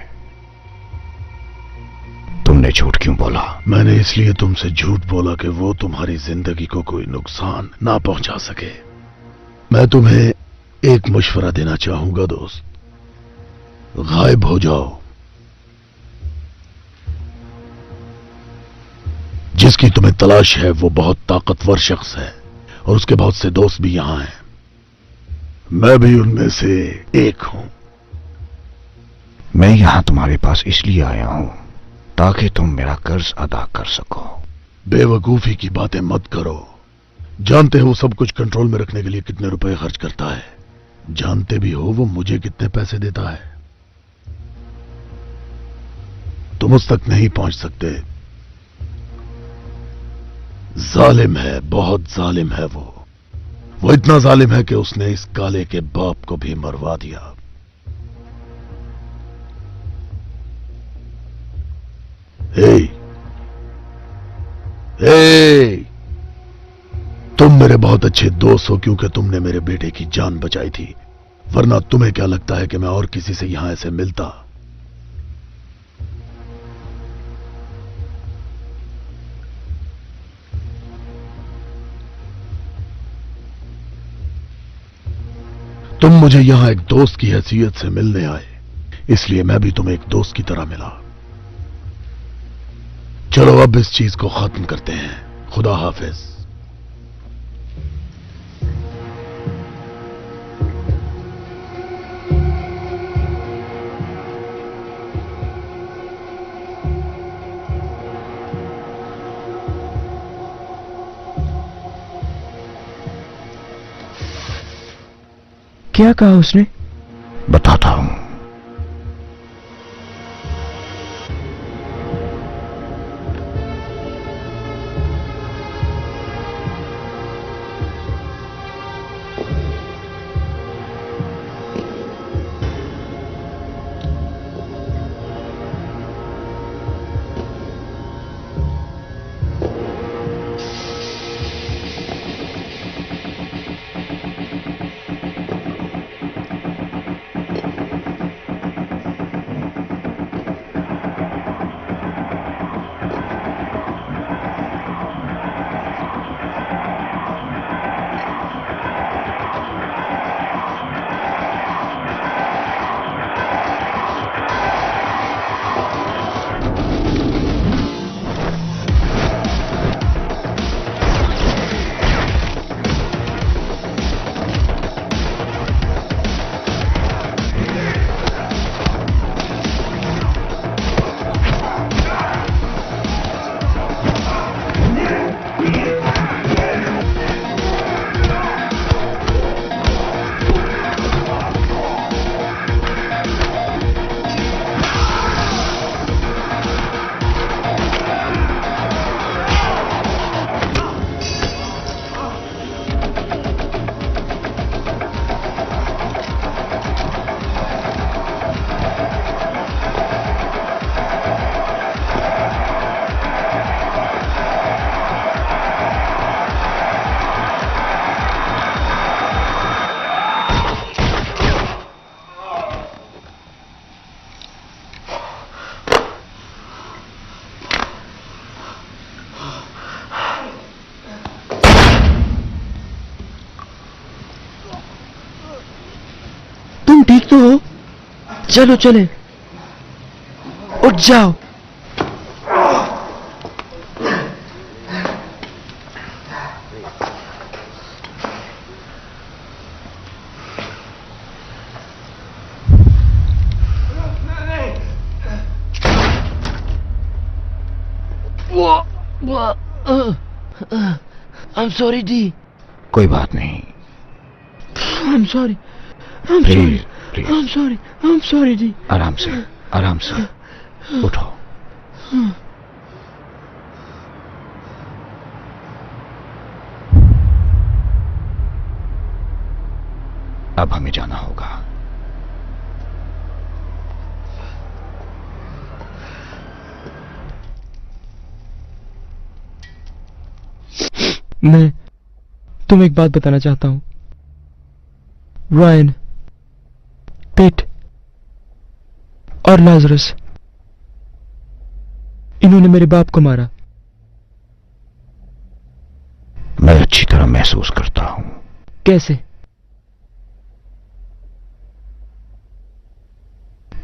तुमने झूठ क्यों बोला? मैंने इसलिए तुमसे झूठ बोला कि वो तुम्हारी जिंदगी को कोई नुकसान ना पहुंचा सके। मैं तुम्हें एक मशवरा देना चाहूंगा दोस्त, गायब हो जाओ। जिसकी तुम्हें तलाश है वो बहुत ताकतवर शख्स है, और उसके बहुत से दोस्त भी यहां हैं। मैं भी उनमें से एक हूं। मैं यहां तुम्हारे पास इसलिए आया हूं ताकि तुम मेरा कर्ज अदा कर सको। बेवकूफी की बातें मत करो। जानते हो सब कुछ कंट्रोल में रखने के लिए कितने रुपए खर्च करता है? जानते भी हो वो मुझे कितने पैसे देता है? तुम उस तक नहीं पहुंच सकते। जालिम है, बहुत जालिम है वो। वो इतना जालिम है कि उसने इस काले के बाप को भी मरवा दिया। तुम मेरे बहुत अच्छे दोस्त हो क्योंकि तुमने मेरे बेटे की जान बचाई थी, वरना तुम्हें क्या लगता है कि मैं और किसी से यहां ऐसे मिलता? तुम मुझे यहां एक दोस्त की हैसियत से मिलने आए, इसलिए मैं भी तुम्हें एक दोस्त की तरह मिला। चलो अब इस चीज को खत्म करते हैं। खुदा हाफिज। क्या कहा उसने? बताता हूं। ठीक तो हो? चलो चले, उठ जाओ। I'm sorry, D. कोई बात नहीं। I'm sorry, D. आराम से, आराम से उठो। अब हमें जाना होगा। मैं तुम्हें एक बात बताना चाहता हूं। रायन, पिट और लाजरस, इन्होंने मेरे बाप को मारा। मैं अच्छी तरह महसूस करता हूं। कैसे?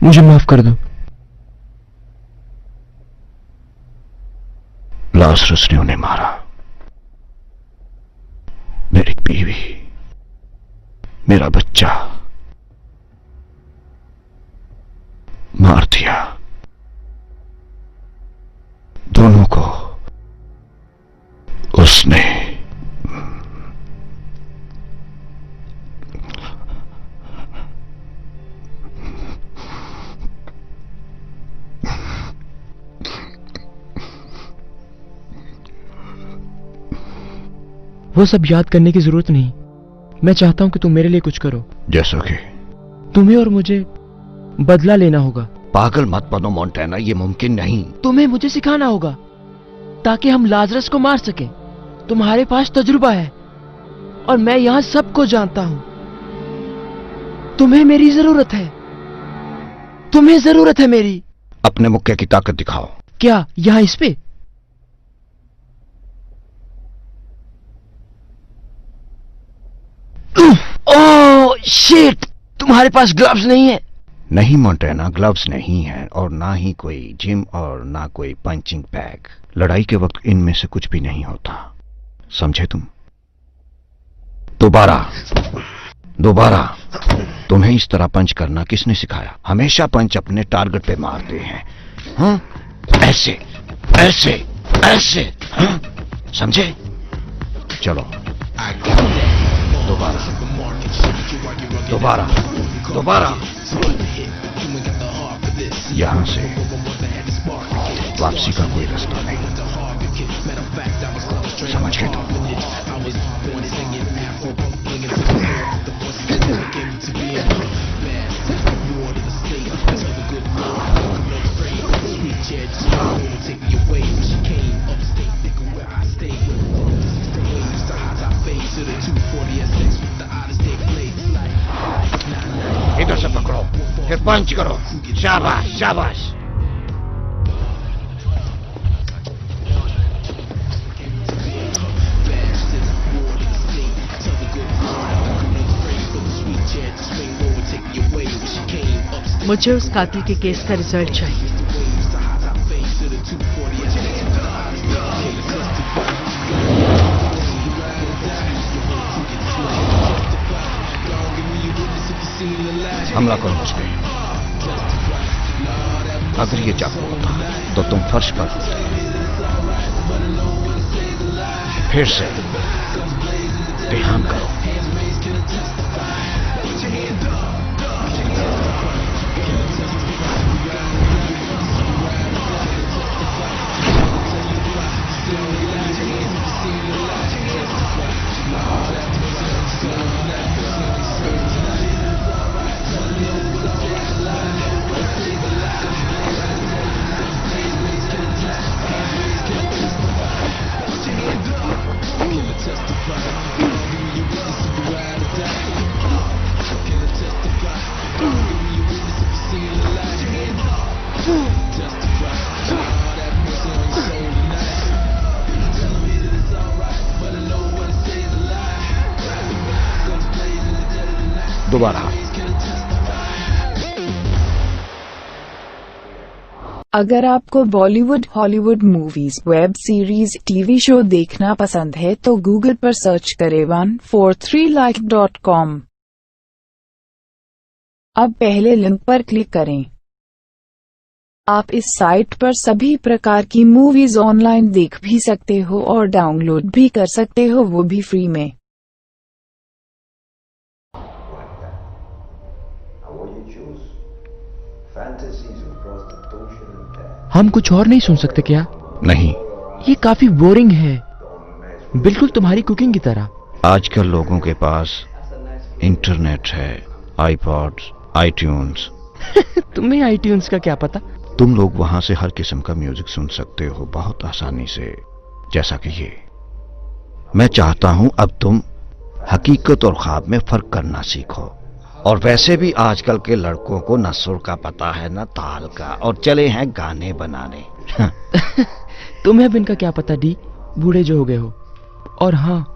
मुझे माफ कर दो। लाजरस ने उन्हें मारा। मेरी बीवी, मेरा बच्चा मार दिया। दोनों को उसने वो सब याद करने की जरूरत नहीं। मैं चाहता हूं कि तुम मेरे लिए कुछ करो। जैसा कि तुम्हें और मुझे बदला लेना होगा। पागल मत बनो मोंटेना, ये मुमकिन नहीं। तुम्हें मुझे सिखाना होगा ताकि हम लाजरस को मार सकें। तुम्हारे पास तजुर्बा है और मैं यहां सबको जानता हूं। तुम्हें मेरी जरूरत है, तुम्हें जरूरत है मेरी। अपने मुक्के की ताकत दिखाओ। क्या यहां इस पे? ओह शिट, तुम्हारे पास ग्लव्स नहीं है? नहीं मोंटेना, ग्लव्स नहीं है और ना ही कोई जिम और ना कोई पंचिंग बैग। लड़ाई के वक्त इनमें से कुछ भी नहीं होता, समझे तुम? दोबारा तुम्हें इस तरह पंच करना किसने सिखाया? हमेशा पंच अपने टारगेट पे मारते हैं। हाँ? ऐसे ऐसे ऐसे, हाँ? समझे? चलो दोबारा यहां से वापसी का कोई रास्ता नहीं, समझ गए तुम? इधर से पकड़ो, फिर पंच करो। शाबाश शाबाश। मुझे उस कातिल के केस का रिजल्ट चाहिए। हमला करो उस पे। अगर ये चाकू होता तो तुम फर्श पर होते। फिर से ध्यान करो। दोबारा अगर आपको Bollywood, Hollywood movies, web series, TV show देखना पसंद है तो गूगल पर सर्च करें 143like.com। अब पहले लिंक पर क्लिक करें। आप इस साइट पर सभी प्रकार की मूवीज ऑनलाइन देख भी सकते हो और डाउनलोड भी कर सकते हो, वो भी फ्री में। हम कुछ और नहीं सुन सकते क्या? नहीं। ये काफी बोरिंग है, बिल्कुल तुम्हारी कुकिंग की तरह। आजकल लोगों के पास इंटरनेट है, आईपॉड्स, आईट्यून्स। तुम्हें आईट्यून्स का क्या पता? तुम लोग वहां से हर किस्म का म्यूजिक सुन सकते हो बहुत आसानी से, जैसा कि ये। मैं चाहता हूं अब तुम हकीकत और ख्वाब में फर्क करना सीखो। और वैसे भी आजकल के लड़कों को न सुर का पता है न ताल का, और चले हैं गाने बनाने। तुम्हें अब इनका क्या पता डी, बूढ़े जो हो गए हो। और हाँ,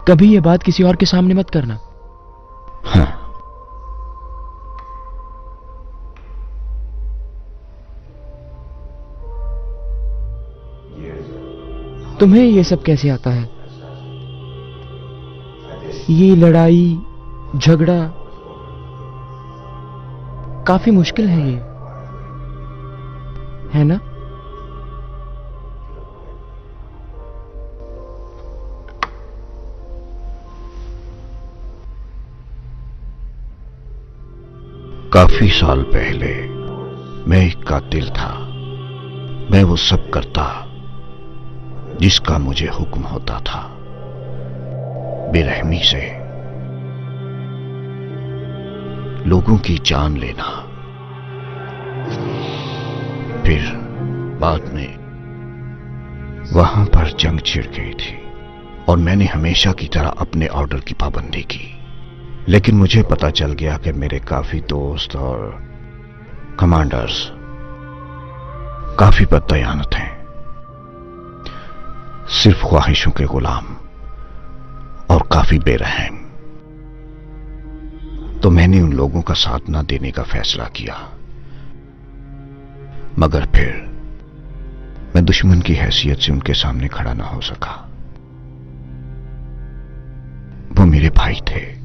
कभी ये बात किसी और के सामने मत करना। हाँ। तुम्हें ये सब कैसे आता है? ये लड़ाई झगड़ा काफी मुश्किल है, ये है ना? काफी साल पहले मैं एक कातिल था। मैं वो सब करता जिसका मुझे हुक्म होता था, बेरहमी से लोगों की जान लेना। फिर बाद में वहां पर जंग छिड़ गई थी और मैंने हमेशा की तरह अपने ऑर्डर की पाबंदी की। लेकिन मुझे पता चल गया कि मेरे काफी दोस्त और कमांडर्स काफी बददयानत हैं, सिर्फ ख्वाहिशों के गुलाम और काफी बेरहम। तो मैंने उन लोगों का साथ ना देने का फैसला किया। मगर फिर मैं दुश्मन की हैसियत से उनके सामने खड़ा ना हो सका। वो मेरे भाई थे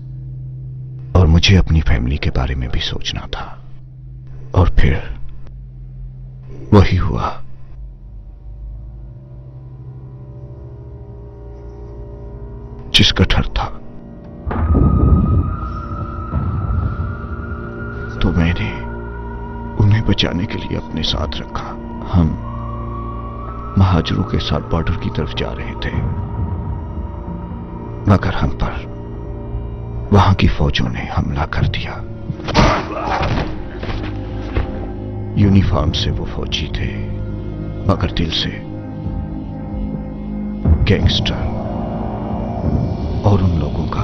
और मुझे अपनी फैमिली के बारे में भी सोचना था। और फिर वही हुआ। जिसका डर था। तो मैंने उन्हें बचाने के लिए अपने साथ रखा। हम महाजरों के साथ बॉर्डर की तरफ जा रहे थे, मगर हम पर वहां की फौजों ने हमला कर दिया। यूनिफॉर्म से वो फौजी थे, मगर दिल से गैंगस्टर और उन लोगों का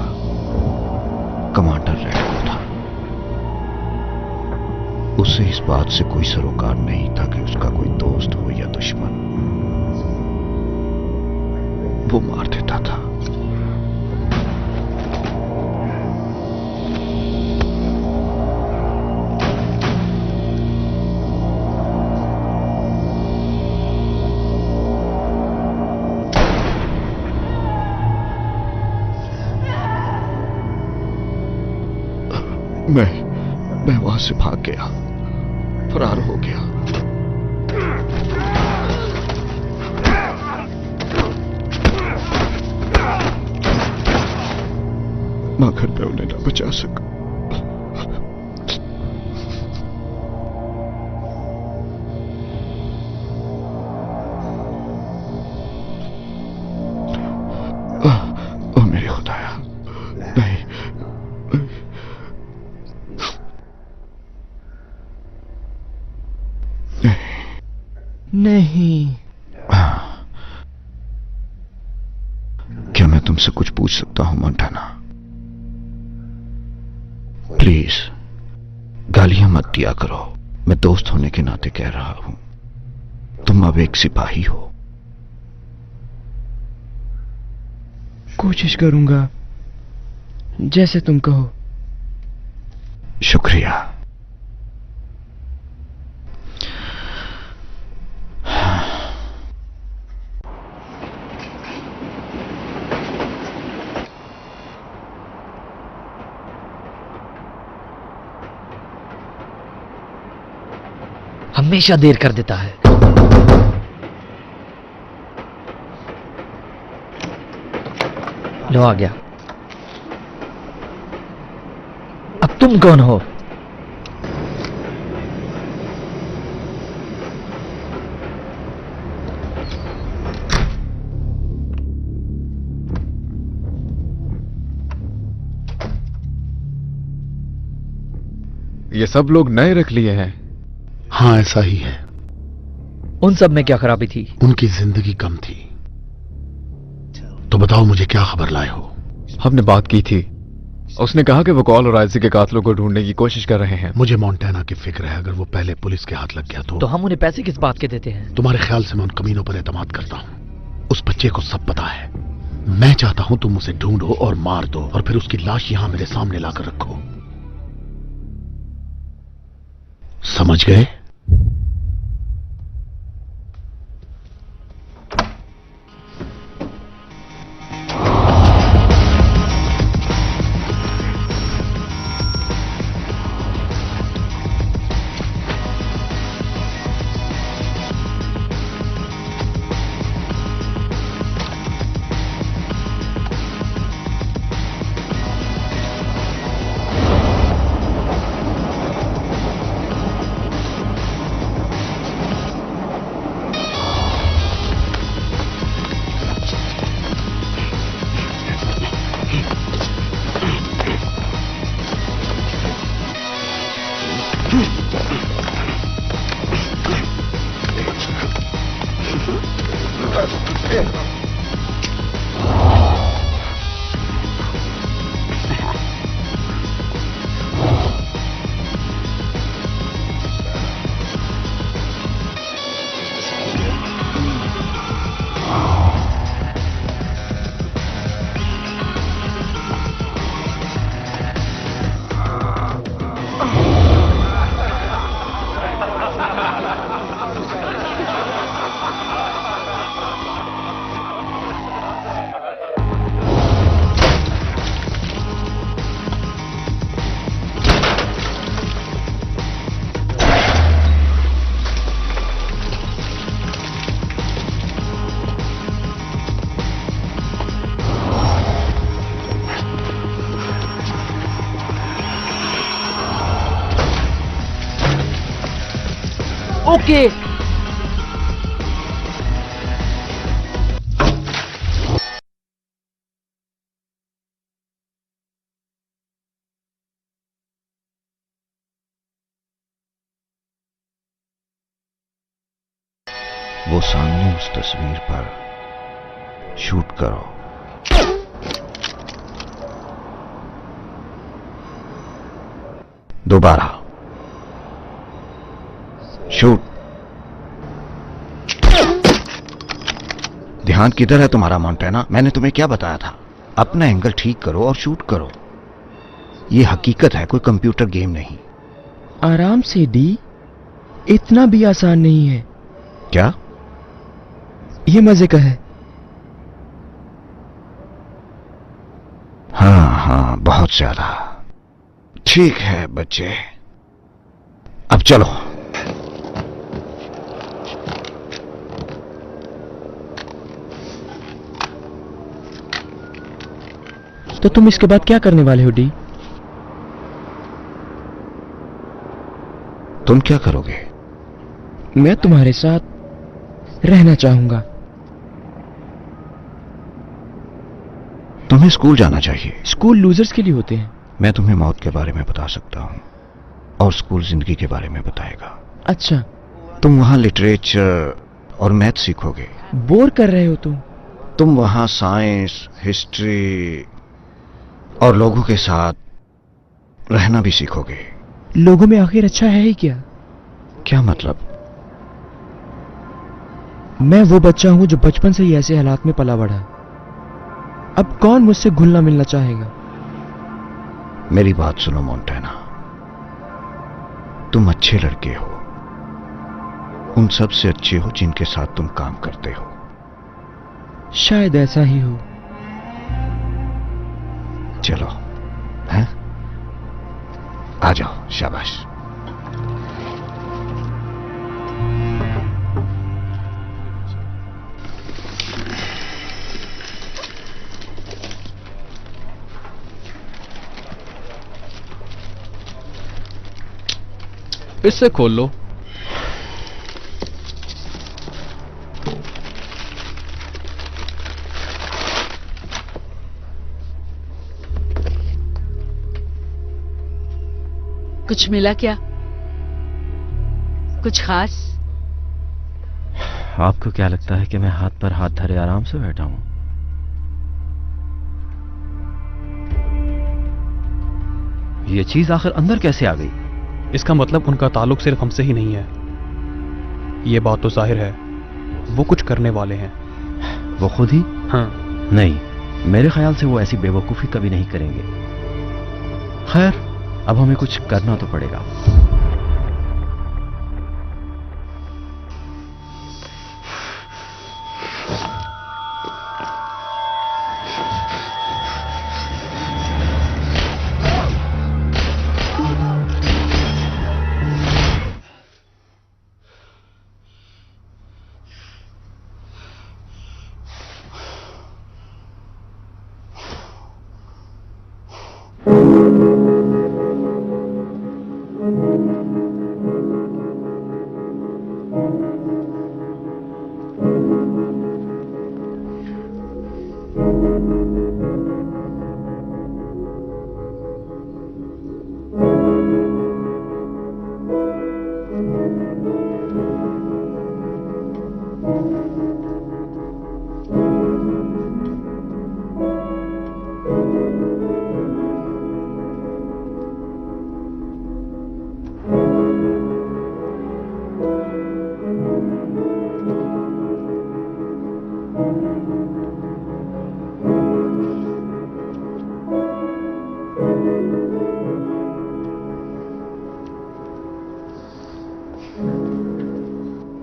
कमांडर रह गया था। उसे इस बात से कोई सरोकार नहीं था कि उसका कोई दोस्त हो या दुश्मन, वो मार देता था। मैं वहां से भाग गया, फरार हो गया। मगर मैं उन्हें ना बचा सका। ओ मेरे खुदाया, नहीं, नहीं। क्या मैं तुमसे कुछ पूछ सकता हूं मोंटाना? प्लीज गालियां मत दिया करो। मैं दोस्त होने के नाते कह रहा हूं। तुम अब एक सिपाही हो। कोशिश करूंगा, जैसे तुम कहो। शुक्रिया। हमेशा देर कर देता है। लो आ गया। अब तुम कौन हो? ये सब लोग नए रख लिए हैं। हाँ ऐसा ही है। उन सब में क्या खराबी थी? उनकी जिंदगी कम थी। तो बताओ मुझे क्या खबर लाए हो? हमने बात की थी। उसने कहा कि वो कॉल और आइजी के कातलों को ढूंढने की कोशिश कर रहे हैं। मुझे मोंटाना की फिक्र है। अगर वो पहले पुलिस के हाथ लग गया तो हम उन्हें पैसे किस बात के देते हैं? तुम्हारे ख्याल से मैं उन कमीनों पर एतमाद करता हूँ? उस बच्चे को सब पता है। मैं चाहता हूं तुम उसे ढूंढो और मार दो और फिर उसकी लाश यहां मेरे सामने लाकर रखो। समझ गए? ओके। वो सामने उस तस्वीर पर शूट करो। दोबारा शूट। ध्यान किधर है तुम्हारा मोंटेना? मैंने तुम्हें क्या बताया था? अपना एंगल ठीक करो और शूट करो। ये हकीकत है, कोई कंप्यूटर गेम नहीं। आराम से डी, इतना भी आसान नहीं है। क्या? ये मजे का है। हाँ हाँ, बहुत ज्यादा। ठीक है बच्चे, अब चलो। तो तुम इसके बाद क्या करने वाले हो डी? तुम क्या करोगे? मैं तुम्हारे साथ रहना चाहूंगा। तुम्हें स्कूल जाना चाहिए। स्कूल लूजर्स के लिए होते हैं। मैं तुम्हें मौत के बारे में बता सकता हूँ और स्कूल जिंदगी के बारे में बताएगा। अच्छा। तुम वहां लिटरेचर और मैथ सीखोगे। बोर कर रहे हो तुम वहां साइंस, हिस्ट्री और लोगों के साथ रहना भी सीखोगे। लोगों में आखिर अच्छा है ही क्या? क्या मतलब? मैं वो बच्चा हूं जो बचपन से ही ऐसे हालात में पला बढ़ा। अब कौन मुझसे घुलना मिलना चाहेगा? मेरी बात सुनो मोंटेना, तुम अच्छे लड़के हो। उन सब से अच्छे हो जिनके साथ तुम काम करते हो। शायद ऐसा ही हो। चलो, हैं? आ जाओ, शाबाश। इससे खोल लो। कुछ मिला क्या? कुछ खास? आपको क्या लगता है कि मैं हाथ पर हाथ धरे आराम से बैठा हूं? ये चीज आखिर अंदर कैसे आ गई? इसका मतलब उनका ताल्लुक सिर्फ हमसे ही नहीं है। ये बात तो जाहिर है वो कुछ करने वाले हैं। वो खुद ही? हाँ। नहीं, मेरे ख्याल से वो ऐसी बेवकूफी कभी नहीं करेंगे। खैर, अब हमें कुछ करना तो पड़ेगा।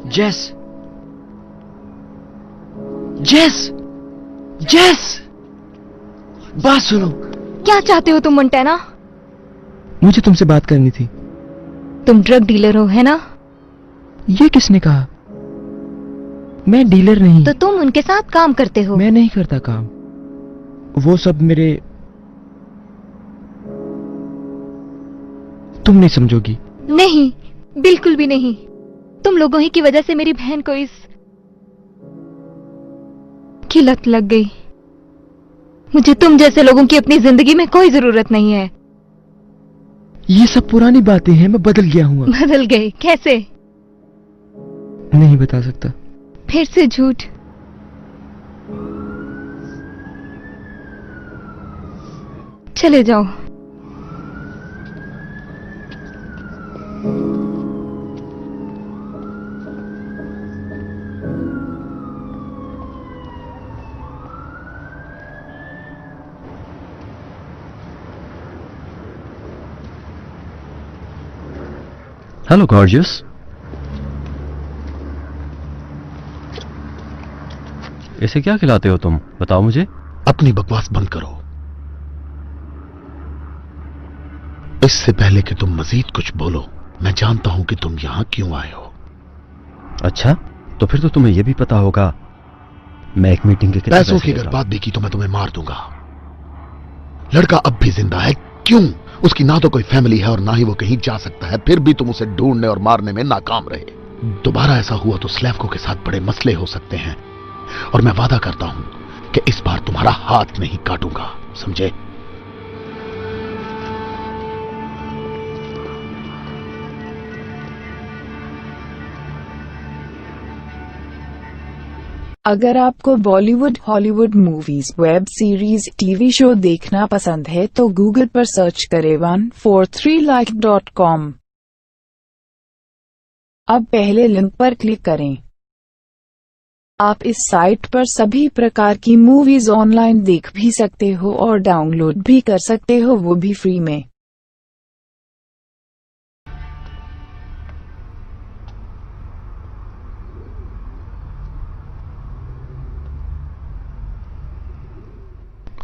जेस, जेस, जेस, बात सुनो। क्या चाहते हो तुम मोंटेना? मुझे तुमसे बात करनी थी। तुम ड्रग डीलर हो, है ना? ये किसने कहा? मैं डीलर नहीं। तो तुम उनके साथ काम करते हो? मैं नहीं करता काम। वो सब मेरे... तुम नहीं समझोगी। नहीं, बिल्कुल भी नहीं। तुम लोगों ही की वजह से मेरी बहन को इस की लत लग गई। मुझे तुम जैसे लोगों की अपनी जिंदगी में कोई जरूरत नहीं है। ये सब पुरानी बातें हैं, मैं बदल गया हूँ। बदल गए? कैसे? नहीं बता सकता। फिर से झूठ। चले जाओ। Hello gorgeous. इसे क्या खिलाते हो तुम? बताओ मुझे। अपनी बकवास बंद करो। इससे पहले कि तुम मजीद कुछ बोलो, मैं जानता हूं कि तुम यहां क्यों आए हो। अच्छा, तो फिर तो तुम्हें यह भी पता होगा मैं एक मीटिंग के कितने पैसों की अगर बात भी की तो मैं तुम्हें मार दूंगा। लड़का अब भी जिंदा है। क्यों? उसकी ना तो कोई फैमिली है और ना ही वो कहीं जा सकता है, फिर भी तुम उसे ढूंढने और मारने में नाकाम रहे। दोबारा ऐसा हुआ तो स्लेवको के साथ बड़े मसले हो सकते हैं, और मैं वादा करता हूं कि इस बार तुम्हारा हाथ नहीं काटूंगा, समझे? अगर आपको Bollywood, Hollywood movies, web series, TV show देखना पसंद है तो गूगल पर सर्च करें 143like.com। अब पहले लिंक पर क्लिक करें। आप इस साइट पर सभी प्रकार की मूवीज ऑनलाइन देख भी सकते हो और डाउनलोड भी कर सकते हो, वो भी फ्री में।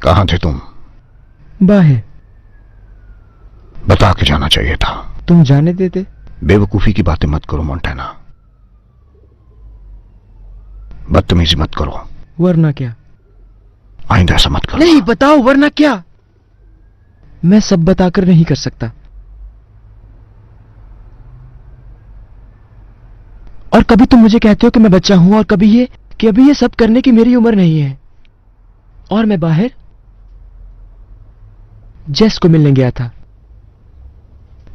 कहां थे तुम? बाहर। बता के जाना चाहिए था। तुम जाने देते? बेवकूफी की बातें मत करो मोंटेना। बदतमीजी मत करो। वरना क्या? आइंदा ऐसा मत करो। नहीं, बताओ वरना क्या? मैं सब बताकर नहीं कर सकता। और कभी तुम मुझे कहते हो कि मैं बच्चा हूं, और कभी ये कि अभी ये सब करने की मेरी उम्र नहीं है। और मैं बाहर जेस को मिलने गया था।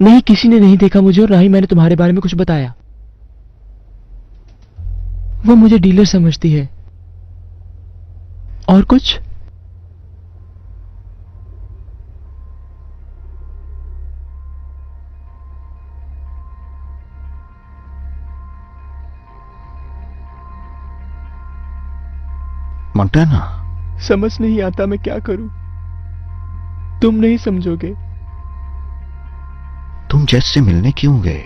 नहीं, किसी ने नहीं देखा मुझे, और ना ही मैंने तुम्हारे बारे में कुछ बताया। वो मुझे डीलर समझती है। और कुछ? मोंटाना, समझ नहीं आता मैं क्या करूं। तुम नहीं समझोगे। तुम जेस से मिलने क्यों गए?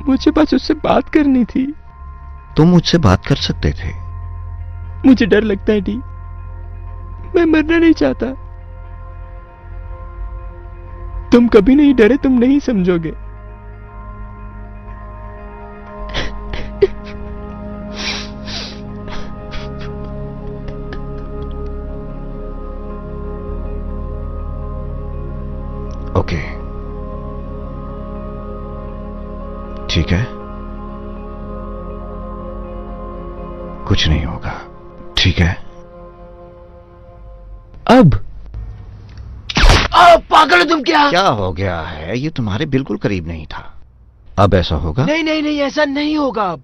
मुझे बस उससे बात करनी थी। तुम मुझसे बात कर सकते थे। मुझे डर लगता है डी, मैं मरना नहीं चाहता। तुम कभी नहीं डरे, तुम नहीं समझोगे। ओके, ठीक है, कुछ नहीं होगा, ठीक है? अब पागल हो तुम क्या? क्या हो गया है? ये तुम्हारे बिल्कुल करीब नहीं था। अब ऐसा होगा? नहीं नहीं नहीं, ऐसा नहीं होगा अब।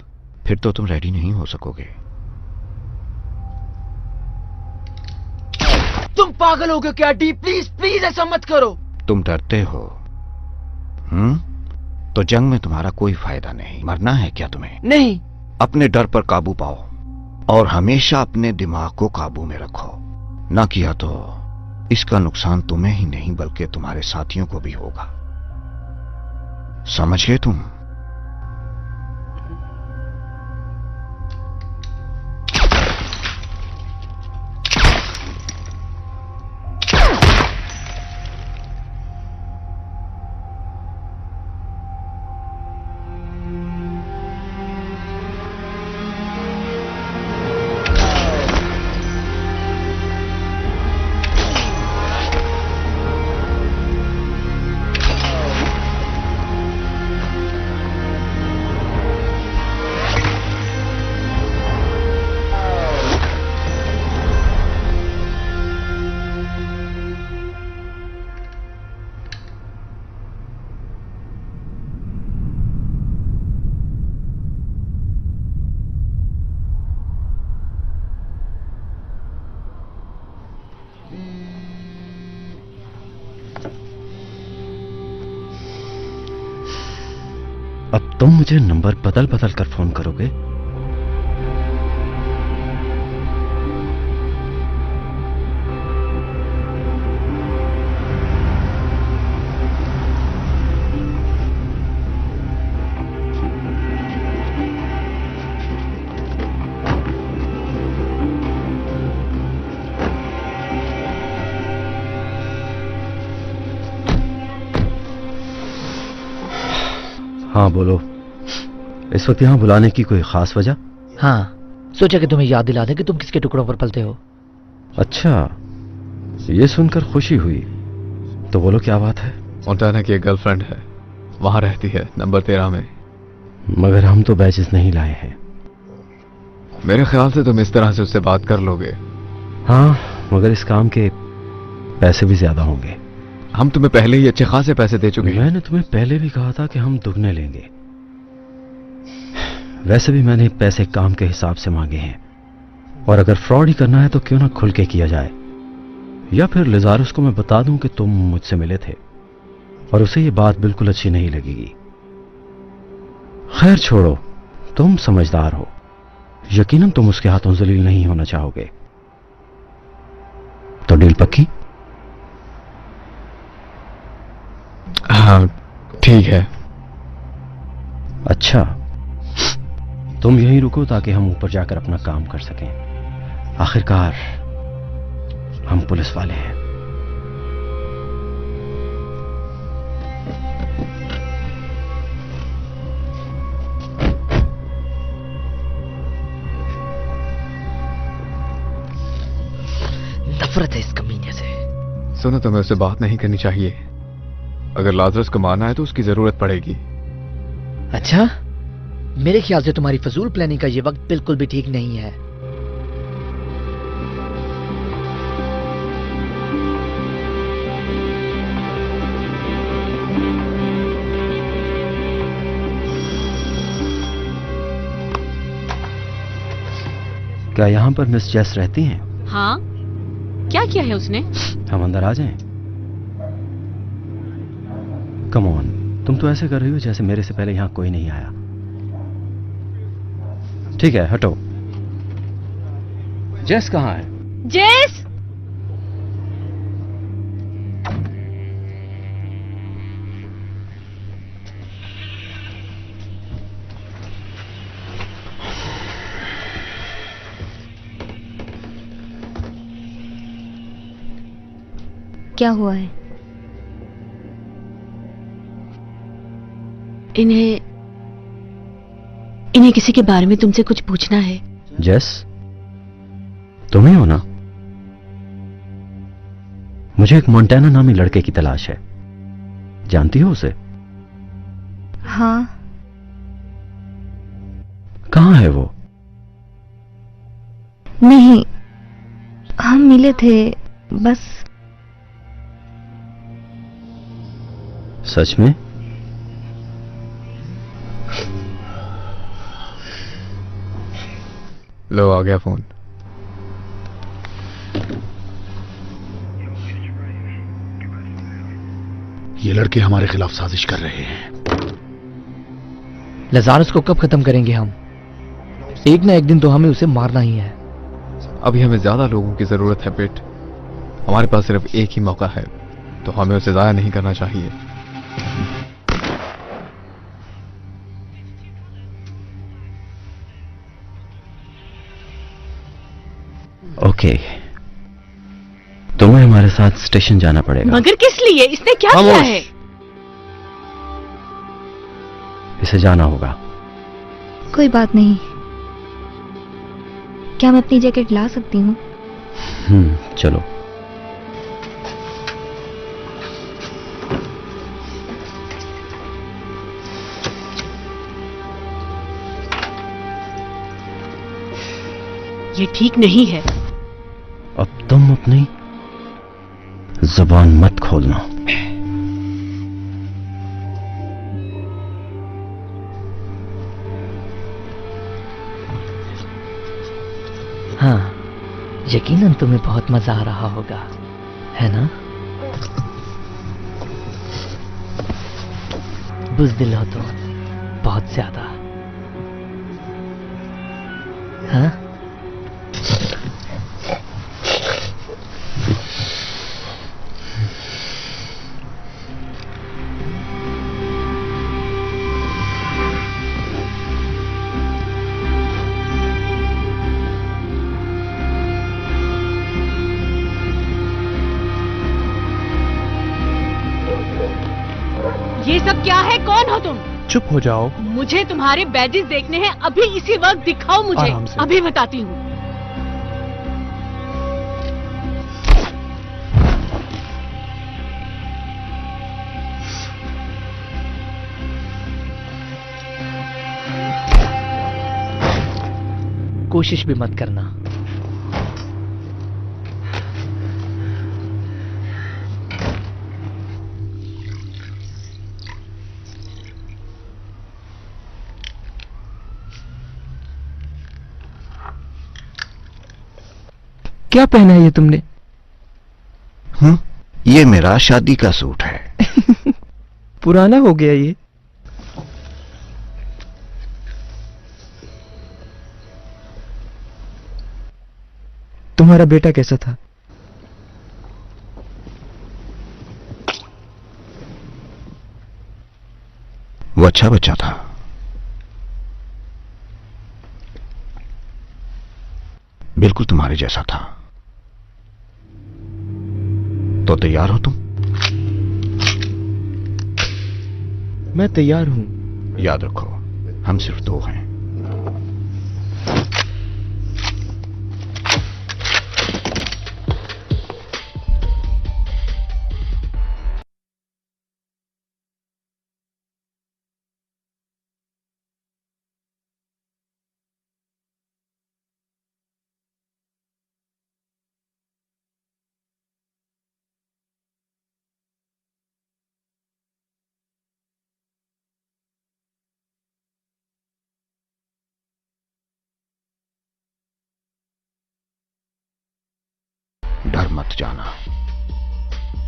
फिर तो तुम रेडी नहीं हो सकोगे। तुम पागल हो गए क्या डी? प्लीज प्लीज ऐसा मत करो। तुम डरते हो? तो जंग में तुम्हारा कोई फायदा नहीं। मरना है क्या तुम्हें? नहीं। अपने डर पर काबू पाओ और हमेशा अपने दिमाग को काबू में रखो। ना किया तो इसका नुकसान तुम्हें ही नहीं बल्कि तुम्हारे साथियों को भी होगा। समझ गए तुम? अब तुम मुझे नंबर बदल बदल कर फोन करोगे? हाँ बोलो, इस वक्त यहाँ बुलाने की कोई खास वजह? हाँ, सोचा कि तुम्हें याद दिला दें कि तुम किसके टुकड़ों पर पलते हो। अच्छा, ये सुनकर खुशी हुई। तो बोलो क्या बात है? मोंटाना की एक गर्लफ्रेंड है, वहां रहती है नंबर 13 में। मगर हम तो बैचेस नहीं लाए हैं। मेरे ख्याल से तुम इस तरह से उससे बात कर लोगे। हाँ, मगर इस काम के पैसे भी ज्यादा होंगे। हम तुम्हें पहले ही अच्छे खासे पैसे दे चुके हैं। मैंने तुम्हें पहले भी कहा था कि हम दुगने लेंगे। वैसे भी मैंने पैसे काम के हिसाब से मांगे हैं, और अगर फ्रॉड ही करना है तो क्यों ना खुल के किया जाए। या फिर लिजारुस को मैं बता दूं कि तुम मुझसे मिले थे और उसे ये बात बिल्कुल अच्छी नहीं लगेगी। खैर छोड़ो, तुम समझदार हो, यकीनन तुम उसके हाथों जलील नहीं होना चाहोगे। तो डील पक्की? हाँ ठीक है। अच्छा, तुम यहीं रुको ताकि हम ऊपर जाकर अपना काम कर सकें। आखिरकार हम पुलिस वाले हैं। नफरत है इस कमीने से। सुनो, तुम्हें उससे बात नहीं करनी चाहिए। अगर लाजरस को मारना है तो उसकी जरूरत पड़ेगी। अच्छा, मेरे ख्याल से तुम्हारी फजूल प्लानिंग का ये वक्त बिल्कुल भी ठीक नहीं है। क्या यहाँ पर मिस जेस रहती हैं? हाँ, क्या किया है उसने? हम अंदर आ जाएं? कम ऑन, तुम तो ऐसे कर रही हो जैसे मेरे से पहले यहाँ कोई नहीं आया। ठीक है, हटो। जेस कहाँ है? जेस! क्या हुआ है? इन्हें किसी के बारे में तुमसे कुछ पूछना है। जेस, तुम ही हो ना? मुझे एक मोंटाना नामी लड़के की तलाश है। जानती हो उसे? हाँ। कहाँ है वो? नहीं, हम मिले थे बस। सच में? लो, आ गया फोन। ये लड़के हमारे खिलाफ साजिश कर रहे हैं। लजारस को कब खत्म करेंगे हम? एक ना एक दिन तो हमें उसे मारना ही है। अभी हमें ज्यादा लोगों की जरूरत है बेट। हमारे पास सिर्फ एक ही मौका है, तो हमें उसे जाया नहीं करना चाहिए। ओके, तुम्हें हमारे साथ स्टेशन जाना पड़ेगा। मगर किस लिए? इसने क्या किया है? इसे जाना होगा। कोई बात नहीं। क्या मैं अपनी जैकेट ला सकती हूँ? चलो। ये ठीक नहीं है। अब तुम अपनी जुबान मत खोलना। हाँ, यकीनन तुम्हें बहुत मजा आ रहा होगा, है ना? बुज़दिल हो तुम, बहुत ज्यादा। हाँ? ये सब क्या है? कौन हो तुम? चुप हो जाओ। मुझे तुम्हारे बैजेस देखने हैं। अभी इसी वक्त दिखाओ मुझे। आराम से। अभी बताती हूँ। कोशिश भी मत करना। क्या पहना है ये तुमने? ये मेरा शादी का सूट है। पुराना हो गया ये। तुम्हारा बेटा कैसा था? वो अच्छा बच्चा था। बिल्कुल तुम्हारे जैसा था। तो तैयार हो तुम? मैं तैयार हूं। याद रखो, हम सिर्फ दो हैं। डर मत जाना,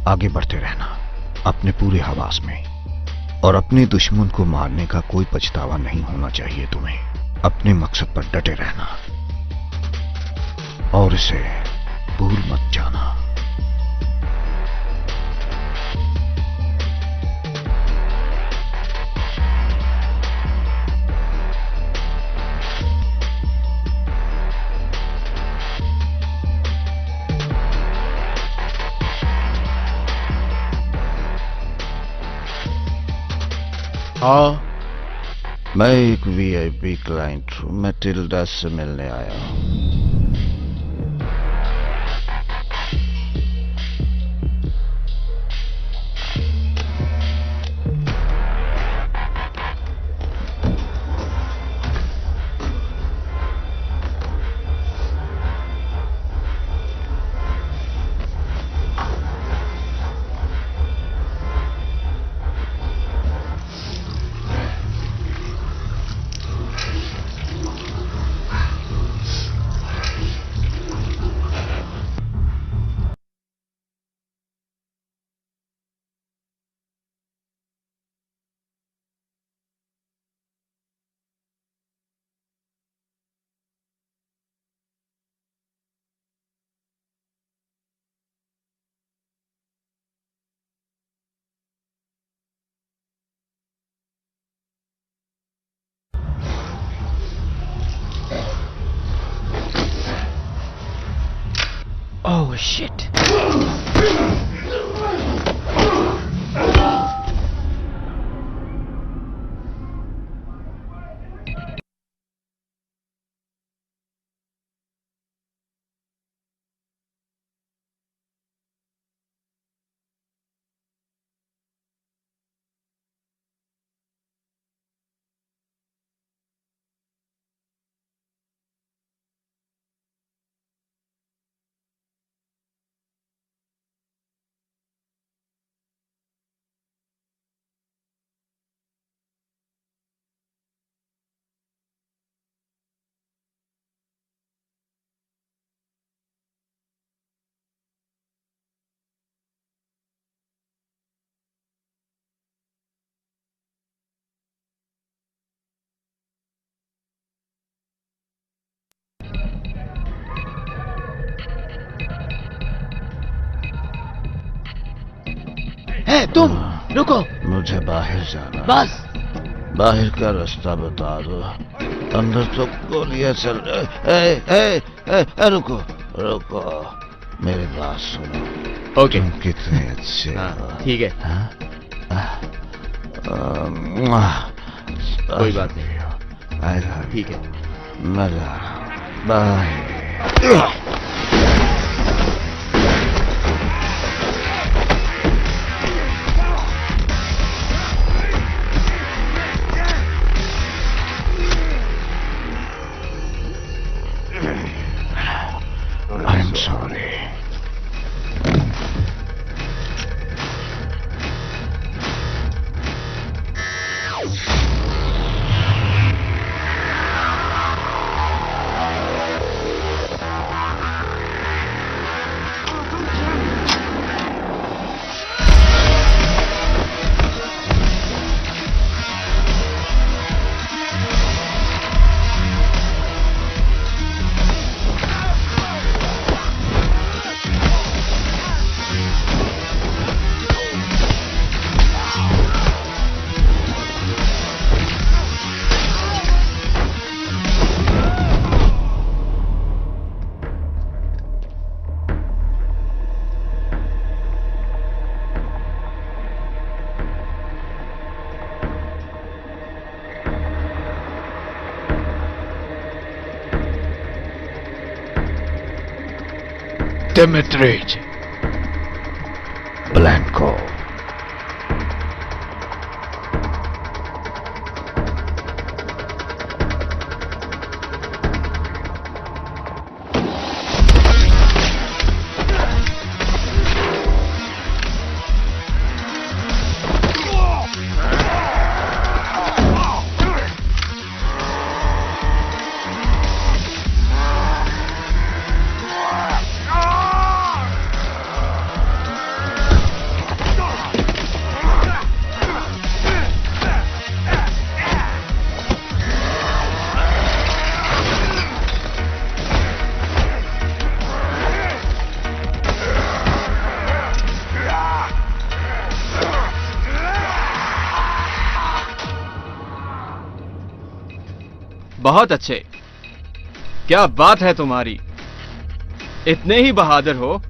आगे बढ़ते रहना अपने पूरे हवास में, और अपने दुश्मन को मारने का कोई पछतावा नहीं होना चाहिए तुम्हें। अपने मकसद पर डटे रहना और इसे भूल मत जाना। हाँ, मैं एक वीआईपी क्लाइंट हूं, मैं टिल्डा से मिलने आया हूं। Oh shit. तुम रुको, मुझे बाहर जाना। बस बाहर का रास्ता बता दो, अंदर तो गोलियां चल रही। रुको रुको, मेरी बात सुनो। ओके, तुम कितने अच्छे हो। ठीक है, कोई बात नहीं। ठीक है, मजा। Bye. I'm sorry. Dimitri Blanco. बहुत अच्छे, क्या बात है तुम्हारी। इतने ही बहादुर हो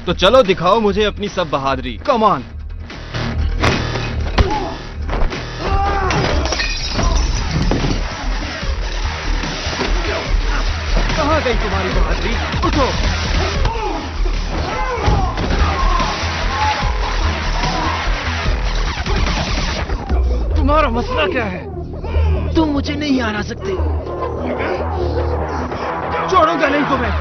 तो चलो दिखाओ मुझे अपनी सब बहादुरी। Come on. कहां गई तुम्हारी बहादुरी? उठो। तुम्हारा मसला क्या है? तुम मुझे नहीं हरा सकते। छोड़ूंगा नहीं तुम्हें।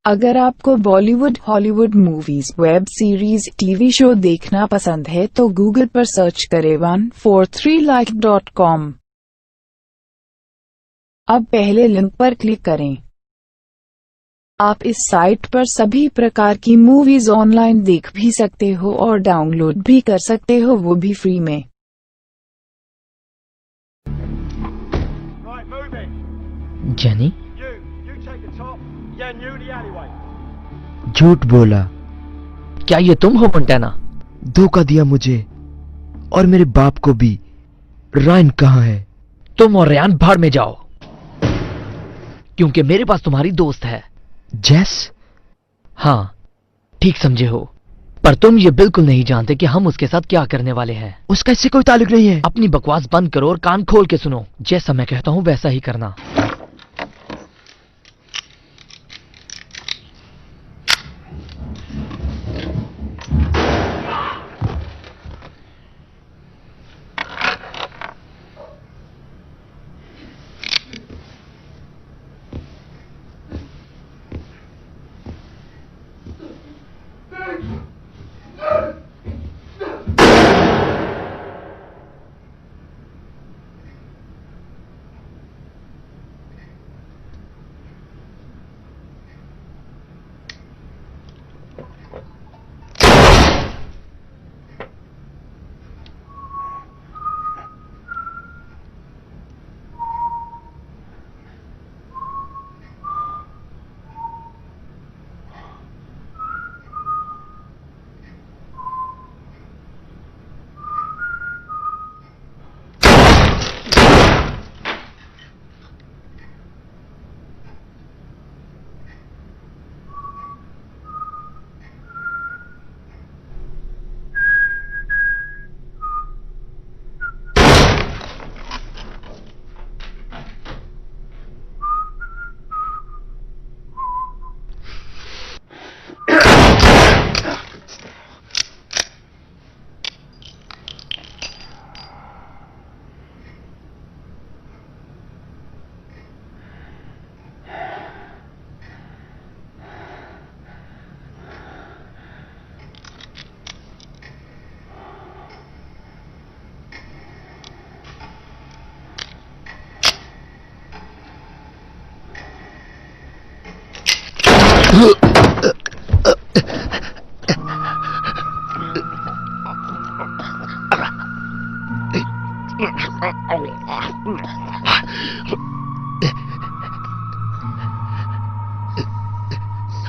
अगर आपको Bollywood, Hollywood movies, web series, TV show देखना पसंद है तो गूगल पर सर्च करें 143like.com। अब पहले लिंक पर क्लिक करें। आप इस साइट पर सभी प्रकार की मूवीज ऑनलाइन देख भी सकते हो और डाउनलोड भी कर सकते हो, वो भी फ्री में। जेनी, झूठ बोला। क्या ये तुम हो मोंटाना? धोखा दिया मुझे और मेरे बाप को भी। रायन कहाँ है? तुम और रयान भाड़ में जाओ, क्योंकि मेरे पास तुम्हारी दोस्त है। जेस? हाँ, ठीक समझे हो, पर तुम ये बिल्कुल नहीं जानते कि हम उसके साथ क्या करने वाले हैं। उसका इससे कोई ताल्लुक नहीं है। अपनी बकवास बंद करो और कान खोल के सुनो। जैसा मैं कहता हूं वैसा ही करना।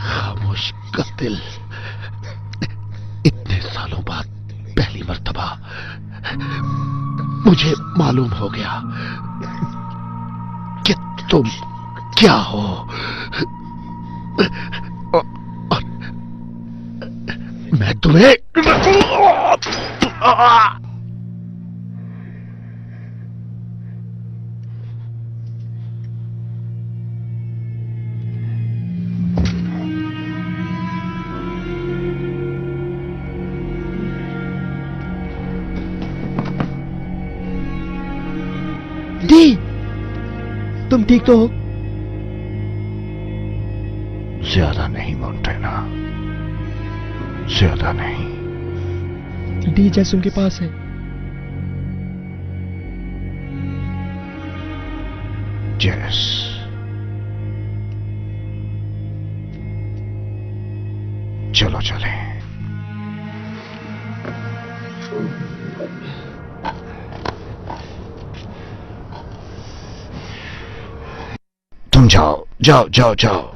खामोश कातिल, इतने सालों बाद पहली मर्तबा मुझे मालूम हो गया कि तुम क्या हो। और मैं तुम्हें डी, तुम ठीक तो हो? ज्यादा नहीं मोंटेना, ज्यादा नहीं। डी जैस उनके पास है। जैस, चलो चलें। तुम जाओ जाओ जाओ जाओ।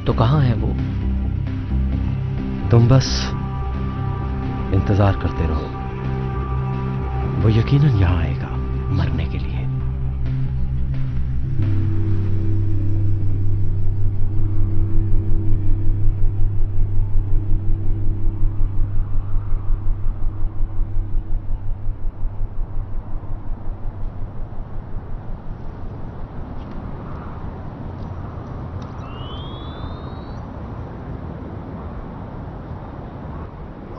तो कहाँ है वो? तुम बस इंतजार करते रहो, वो यकीनन यहां आएगा मरने के लिए।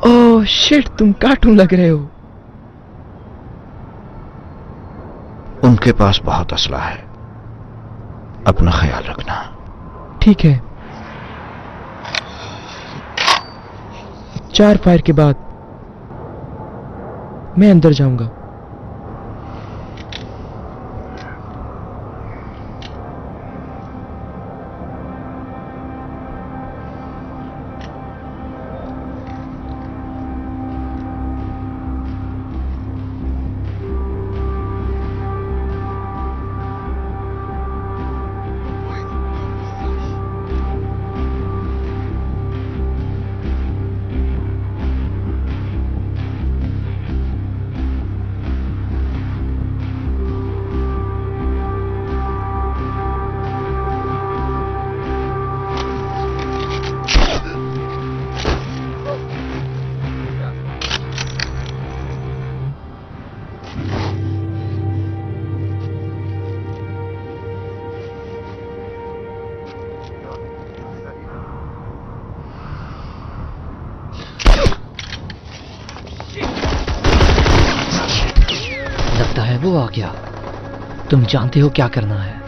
ओह शिट, तुम कार्टून लग रहे हो। उनके पास बहुत असला है, अपना ख्याल रखना। ठीक है। 4 फायर के बाद मैं अंदर जाऊंगा। लगता है वो आ गया। तुम जानते हो क्या करना है।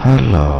हेलो।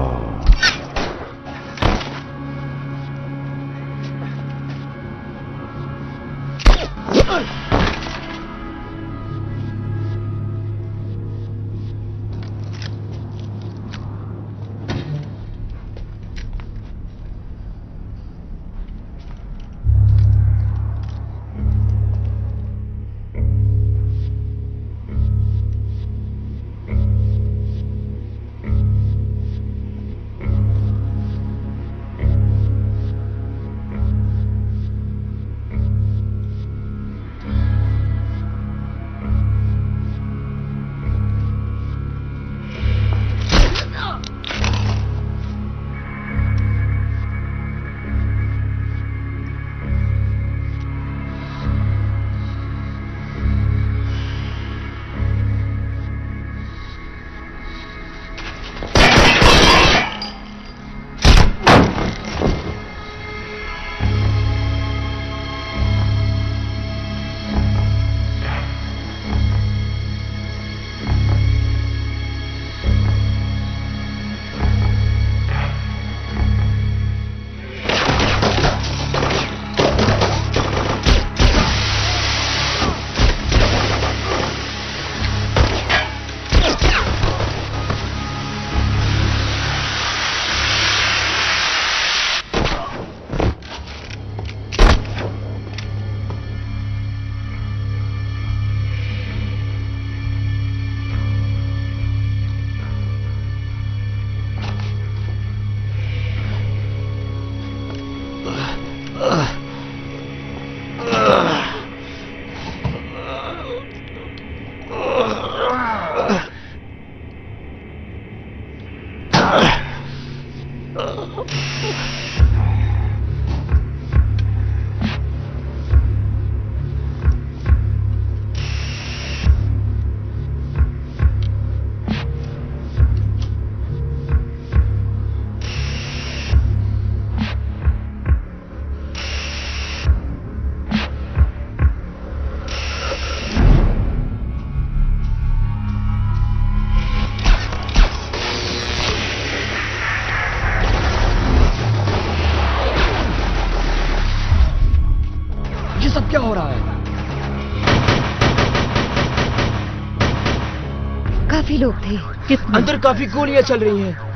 काफी लोग थे। कितने? अंदर काफी गोलियां चल रही हैं।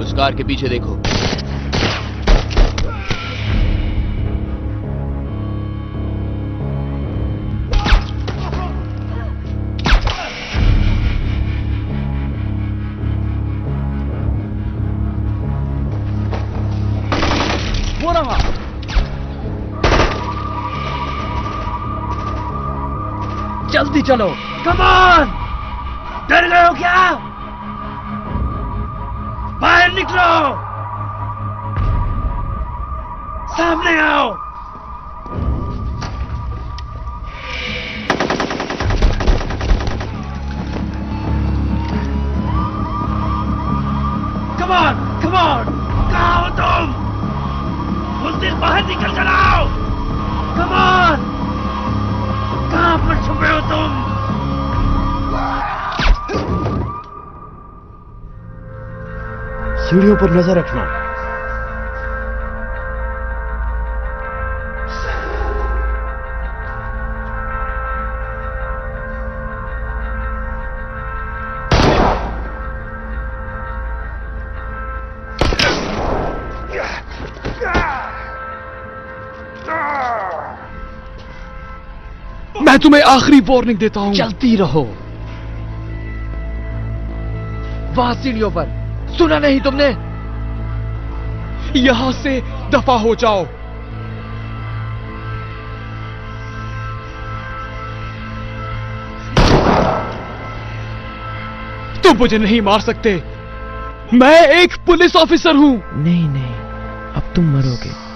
उस कार के पीछे देखो। वो रहा। जल्दी चलो। Come on! डर गए हो क्या? बाहर निकलो! सामने आओ! Come on! Come on! कहाँ हो तुम? बुज़दिल बाहर निकल कर आओ! Come on! कहाँ पर छुपे हो तुम? सीढ़ियों पर नजर रखना। मैं तुम्हें आखिरी वार्निंग देता हूं। चलती रहो। वहां सीढ़ियों पर। सुना नहीं तुमने? यहां से दफा हो जाओ। तुम मुझे नहीं मार सकते। मैं एक पुलिस ऑफिसर हूं। नहीं नहीं, अब तुम मरोगे।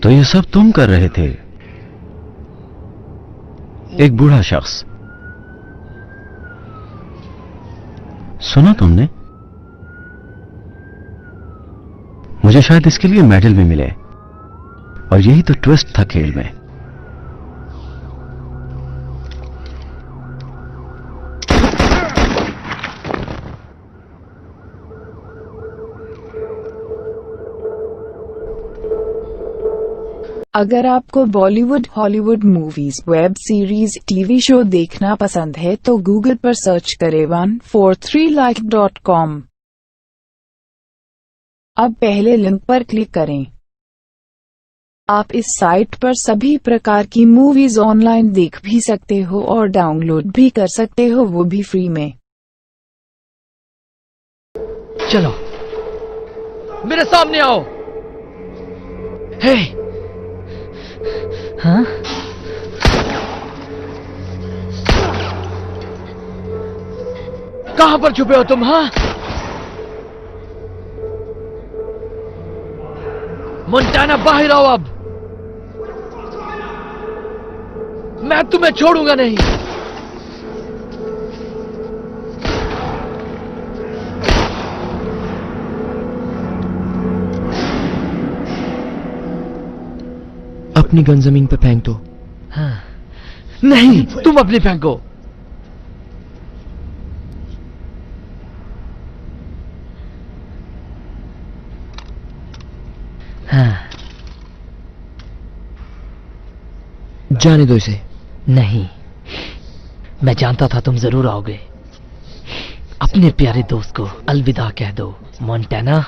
तो ये सब तुम कर रहे थे? एक बूढ़ा शख्स। सुना तुमने? मुझे शायद इसके लिए मेडल भी मिले। और यही तो ट्विस्ट था खेल में। अगर आपको Bollywood, Hollywood movies, web series, TV show देखना पसंद है तो गूगल पर सर्च करें 143like.com। अब पहले लिंक पर क्लिक करें। आप इस साइट पर सभी प्रकार की मूवीज ऑनलाइन देख भी सकते हो और डाउनलोड भी कर सकते हो, वो भी फ्री में। चलो मेरे सामने आओ। हे, हाँ? कहां पर छुपे हो तुम? हाँ, मोंटाना बाहर आओ। अब मैं तुम्हें छोड़ूंगा नहीं। अपनी गन जमीन पे फेंक दो। हाँ। नहीं, तुम अपनी फेंको। हाँ। जाने दो इसे। नहीं, मैं जानता था तुम जरूर आओगे। अपने प्यारे दोस्त को अलविदा कह दो, मोंटाना।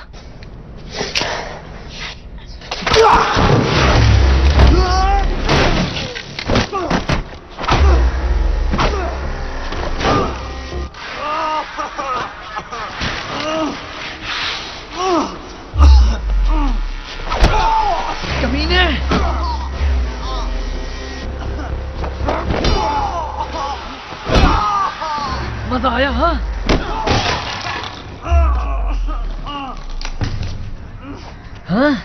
कमीने! मजा आया? हाँ, हाँ?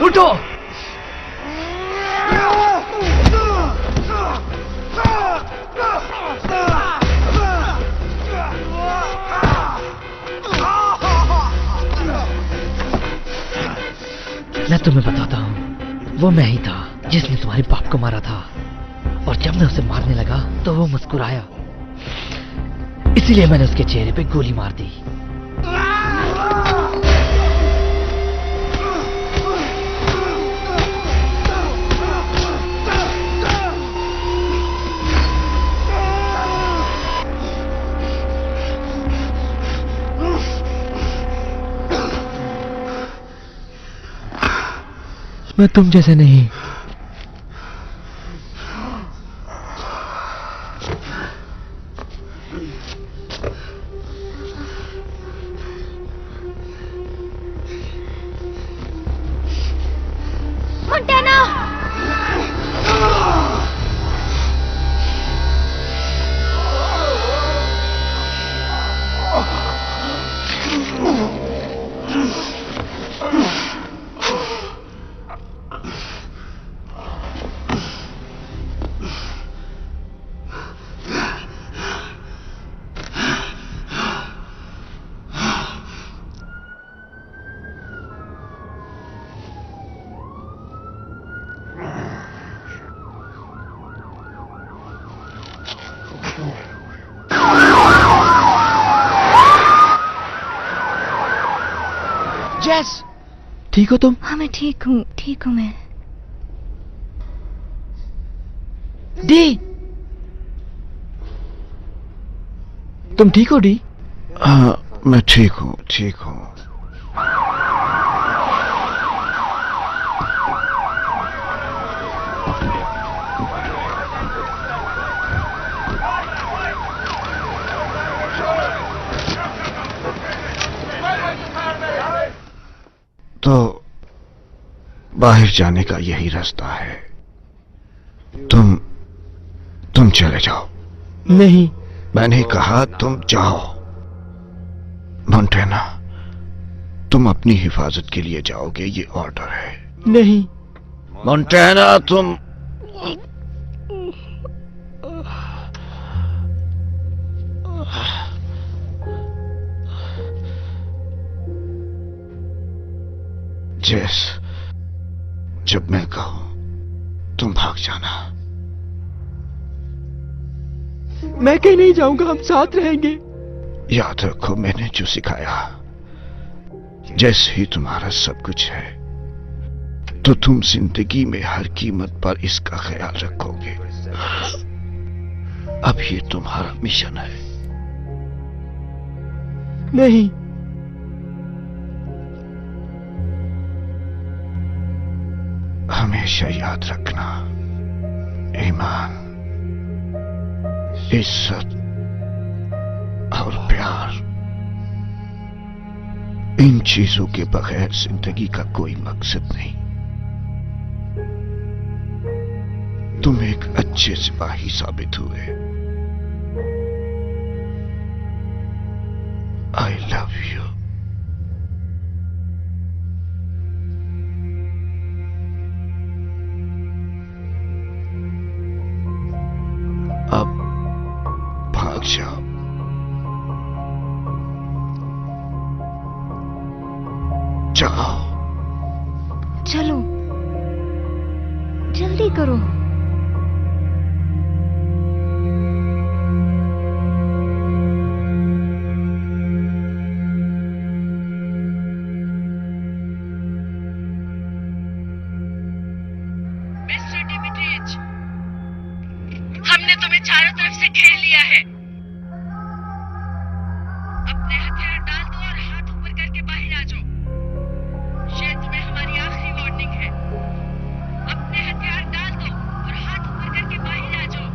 उठो! तुम्हें बताता हूँ, वो मैं ही था जिसने तुम्हारे बाप को मारा था। और जब मैं उसे मारने लगा तो वो मुस्कुराया, इसीलिए मैंने उसके चेहरे पे गोली मार दी। मैं तुम जैसे नहीं। मोंटाना! जेस, ठीक हो तुम? हाँ मैं ठीक हूँ मैं। डी, तुम ठीक हो डी? हाँ मैं ठीक हूँ। तो बाहर जाने का यही रास्ता है। तुम चले जाओ। नहीं, मैंने कहा तुम जाओ। मोंटेना, तुम अपनी हिफाजत के लिए जाओगे, ये ऑर्डर है। नहीं मोंटेना, तुम जेस, जब मैं कहूं तुम भाग जाना। मैं कहीं नहीं जाऊंगा, हम साथ रहेंगे। याद रखो मैंने जो सिखाया, जैसे ही तुम्हारा सब कुछ है तो तुम जिंदगी में हर कीमत पर इसका ख्याल रखोगे। अब ये तुम्हारा मिशन है। नहीं, हमेशा याद रखना, ईमान, इज्जत और प्यार, इन चीजों के बगैर जिंदगी का कोई मकसद नहीं। तुम एक अच्छे सिपाही साबित हुए। I love you. अब भाग जाओ। जाओ। चलो, जल्दी करो। हमने तुम्हें चारों तरफ से घेर लिया है। अपने हथियार डाल दो और हाथ ऊपर करके बाहर आ जाओ। शायद तुम्हें हमारी आखिरी वार्निंग है। अपने हथियार डाल दो और हाथ ऊपर करके बाहर आ जाओ।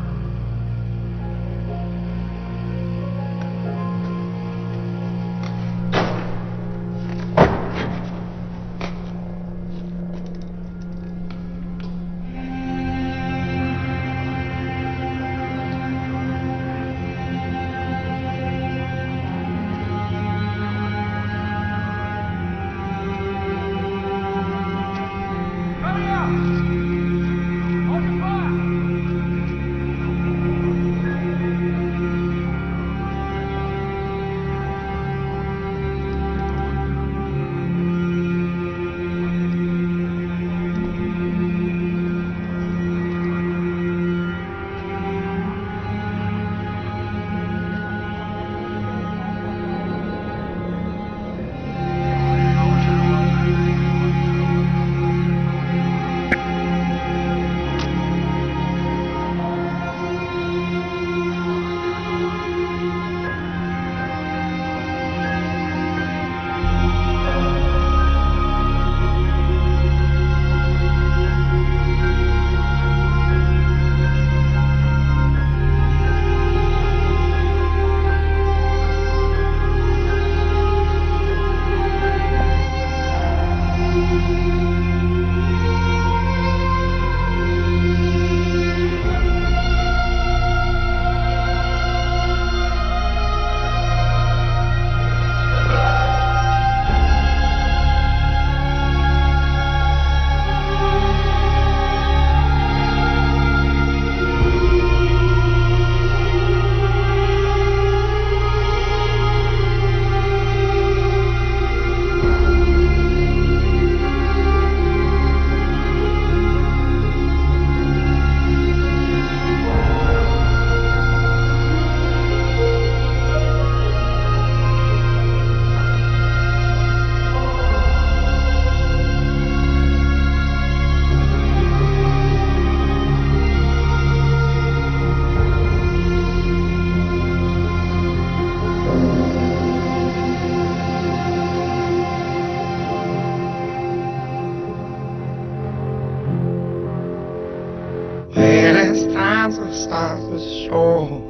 superstar for sure.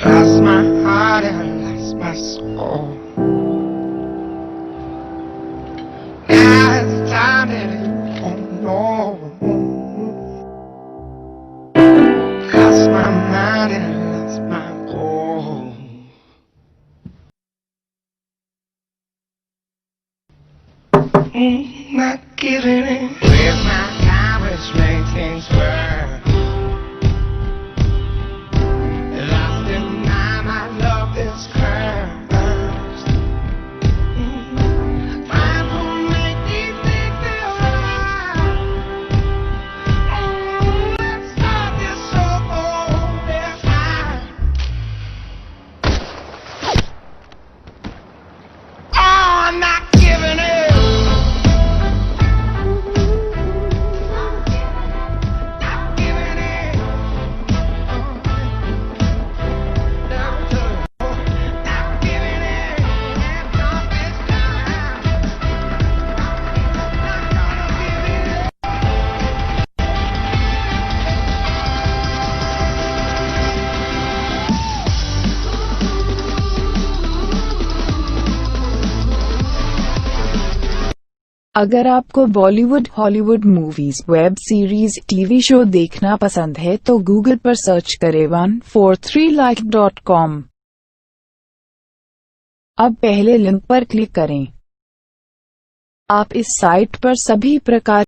Lost my heart and lost my soul. Now it's time that you don't know. Lost my mind and lost my goal. Not giving in. Where's my time which makes things worse? Lost in time, I love this curse. Trying to make these things feel right. Let's start this so this time. Oh, I'm not giving in. अगर आपको Bollywood, Hollywood movies, web series, TV show देखना पसंद है तो गूगल पर सर्च करें 143like.com। अब पहले लिंक पर क्लिक करें। आप इस साइट पर सभी प्रकार